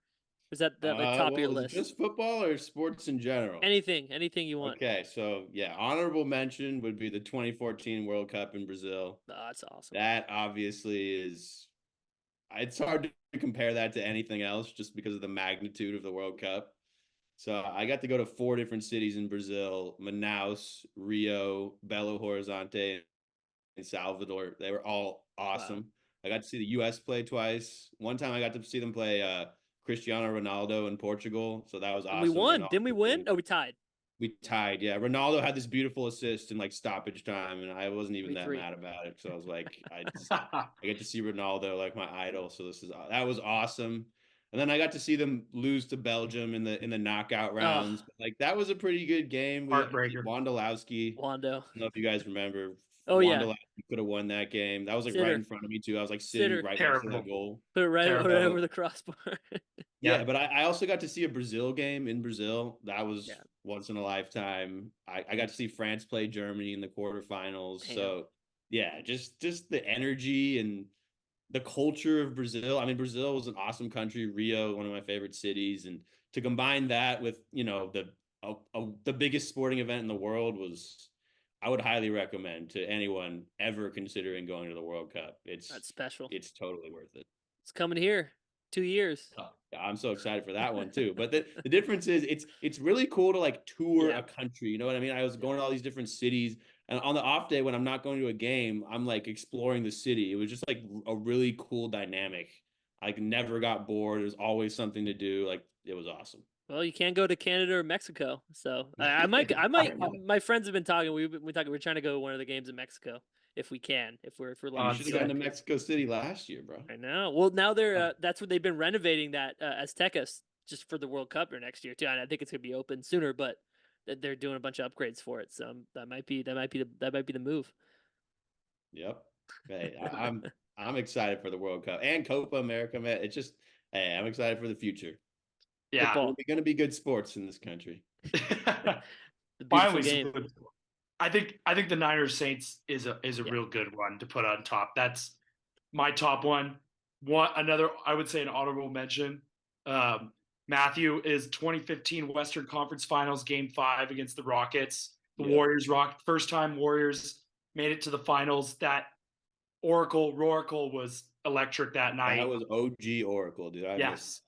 is that the top of your list? Just football or sports in general? Anything you want. Okay, so honorable mention would be the 2014 World Cup in Brazil. Oh, that's awesome. That obviously is. It's hard to compare that to anything else just because of the magnitude of the World Cup. So I got to go to 4 different cities in Brazil: Manaus, Rio, Belo Horizonte, and Salvador. They were all awesome. Wow. I got to see the U.S. play twice. One time I got to see them play Cristiano Ronaldo in Portugal. So that was awesome. We won. Didn't we win? Oh, we tied. We tied, yeah. Ronaldo had this beautiful assist in like stoppage time, and I wasn't even that mad about it. So I was like, I get to see Ronaldo, like my idol. So that was awesome. And then I got to see them lose to Belgium in the knockout rounds. Like that was a pretty good game. Heartbreaker. Wondolowski. I don't know if you guys remember. Oh Wondolowski could have won that game. That was like right in front of me too. I was like sitting right next to the goal. Put it right over the crossbar. Yeah, but I also got to see a Brazil game in Brazil. That was once in a lifetime. I got to see France play Germany in the quarterfinals. Damn. So yeah, just the energy and the culture of Brazil. I mean, Brazil was an awesome country. Rio, one of my favorite cities, and to combine that with the biggest sporting event in the world I would highly recommend to anyone ever considering going to the World Cup. That's special. It's totally worth it. It's coming here. 2 years. Oh, I'm so excited for that one too. But the difference is it's really cool to like tour a country. You know what I mean? I was going to all these different cities. And on the off day when I'm not going to a game, I'm like exploring the city. It was just like a really cool dynamic. I never got bored. There's always something to do. Like it was awesome. Well, you can't go to Canada or Mexico, so I might. My friends have been talking. We're trying to go to one of the games in Mexico if we can. If we're You lucky. should have gone to Mexico City last year, bro. I know. Well, now they're that's what they've been renovating that Aztecas just for the World Cup or next year too. And I think it's gonna be open sooner, but they're doing a bunch of upgrades for it. So that might be the move. Yep. Hey, I'm excited for the World Cup and Copa America, man. It's just, hey, I'm excited for the future. Yeah, We're going to be good sports in this country. Finally, game. I think the Niners Saints is a real good one to put on top. That's my top one. Another, I would say, an honorable mention. Matthew is 2015 Western Conference Finals Game 5 against the Rockets. The Warriors rocked. First time Warriors made it to the finals. That Oracle was electric that night. That was OG Oracle, dude. Yes.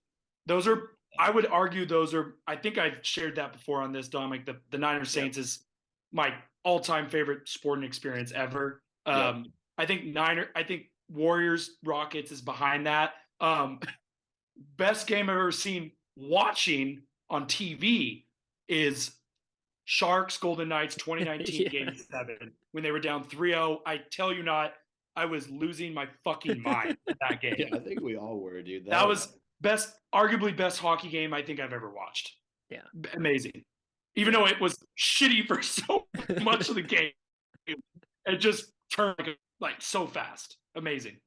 Those are, I would argue those are, I think I've shared that before on this, Dominic. The Niners Saints is my all-time favorite sporting experience ever. I think Warriors Rockets is behind that. Best game I've ever seen watching on TV is Sharks Golden Knights 2019 Game 7 when they were down 3-0. I tell you not, I was losing my fucking mind at that game. Yeah, I think we all were, dude. That was arguably best hockey game I think I've ever watched. Yeah. Amazing. Even though it was shitty for so much of the game, it just turned like so fast. Amazing.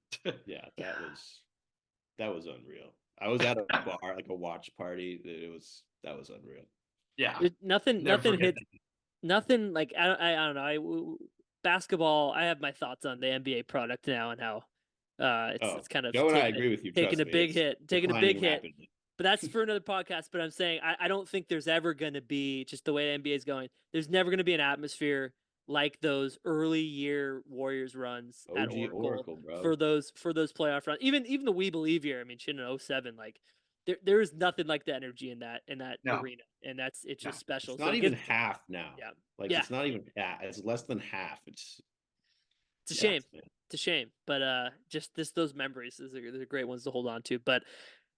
Yeah, that was unreal. I was at a bar, like a watch party. That was unreal. Yeah. Nothing hits. Nothing like I don't know. Basketball. I have my thoughts on the NBA product now and how it's kind of Joe and I agree with you. Taking a big hit. Rapidly. But that's for another podcast. But I'm saying I don't think there's ever going to be, just the way the NBA is going, there's never going to be an atmosphere like those early year Warriors runs at Oracle bro. for those playoff runs. Even the We Believe year. I mean, shit, in 07, like there is nothing like the energy in that arena, and it's just special. It's not even half now. Yeah, it's not even half. It's less than half. It's a shame. It's a shame, but just those memories, they're great ones to hold on to. But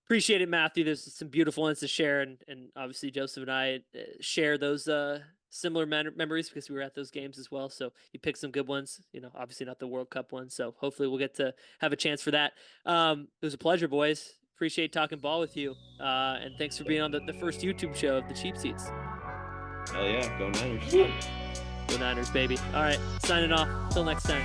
appreciate it, Matthew. There's some beautiful ones to share, and obviously Joseph and I share those similar memories because we were at those games as well. So you picked some good ones. Obviously not the World Cup ones. So hopefully we'll get to have a chance for that. It was a pleasure, boys. Appreciate talking ball with you, and thanks for being on the first YouTube show of the Cheap Seats. Hell yeah, go Niners. Go Niners, baby. All right, signing off. Till next time.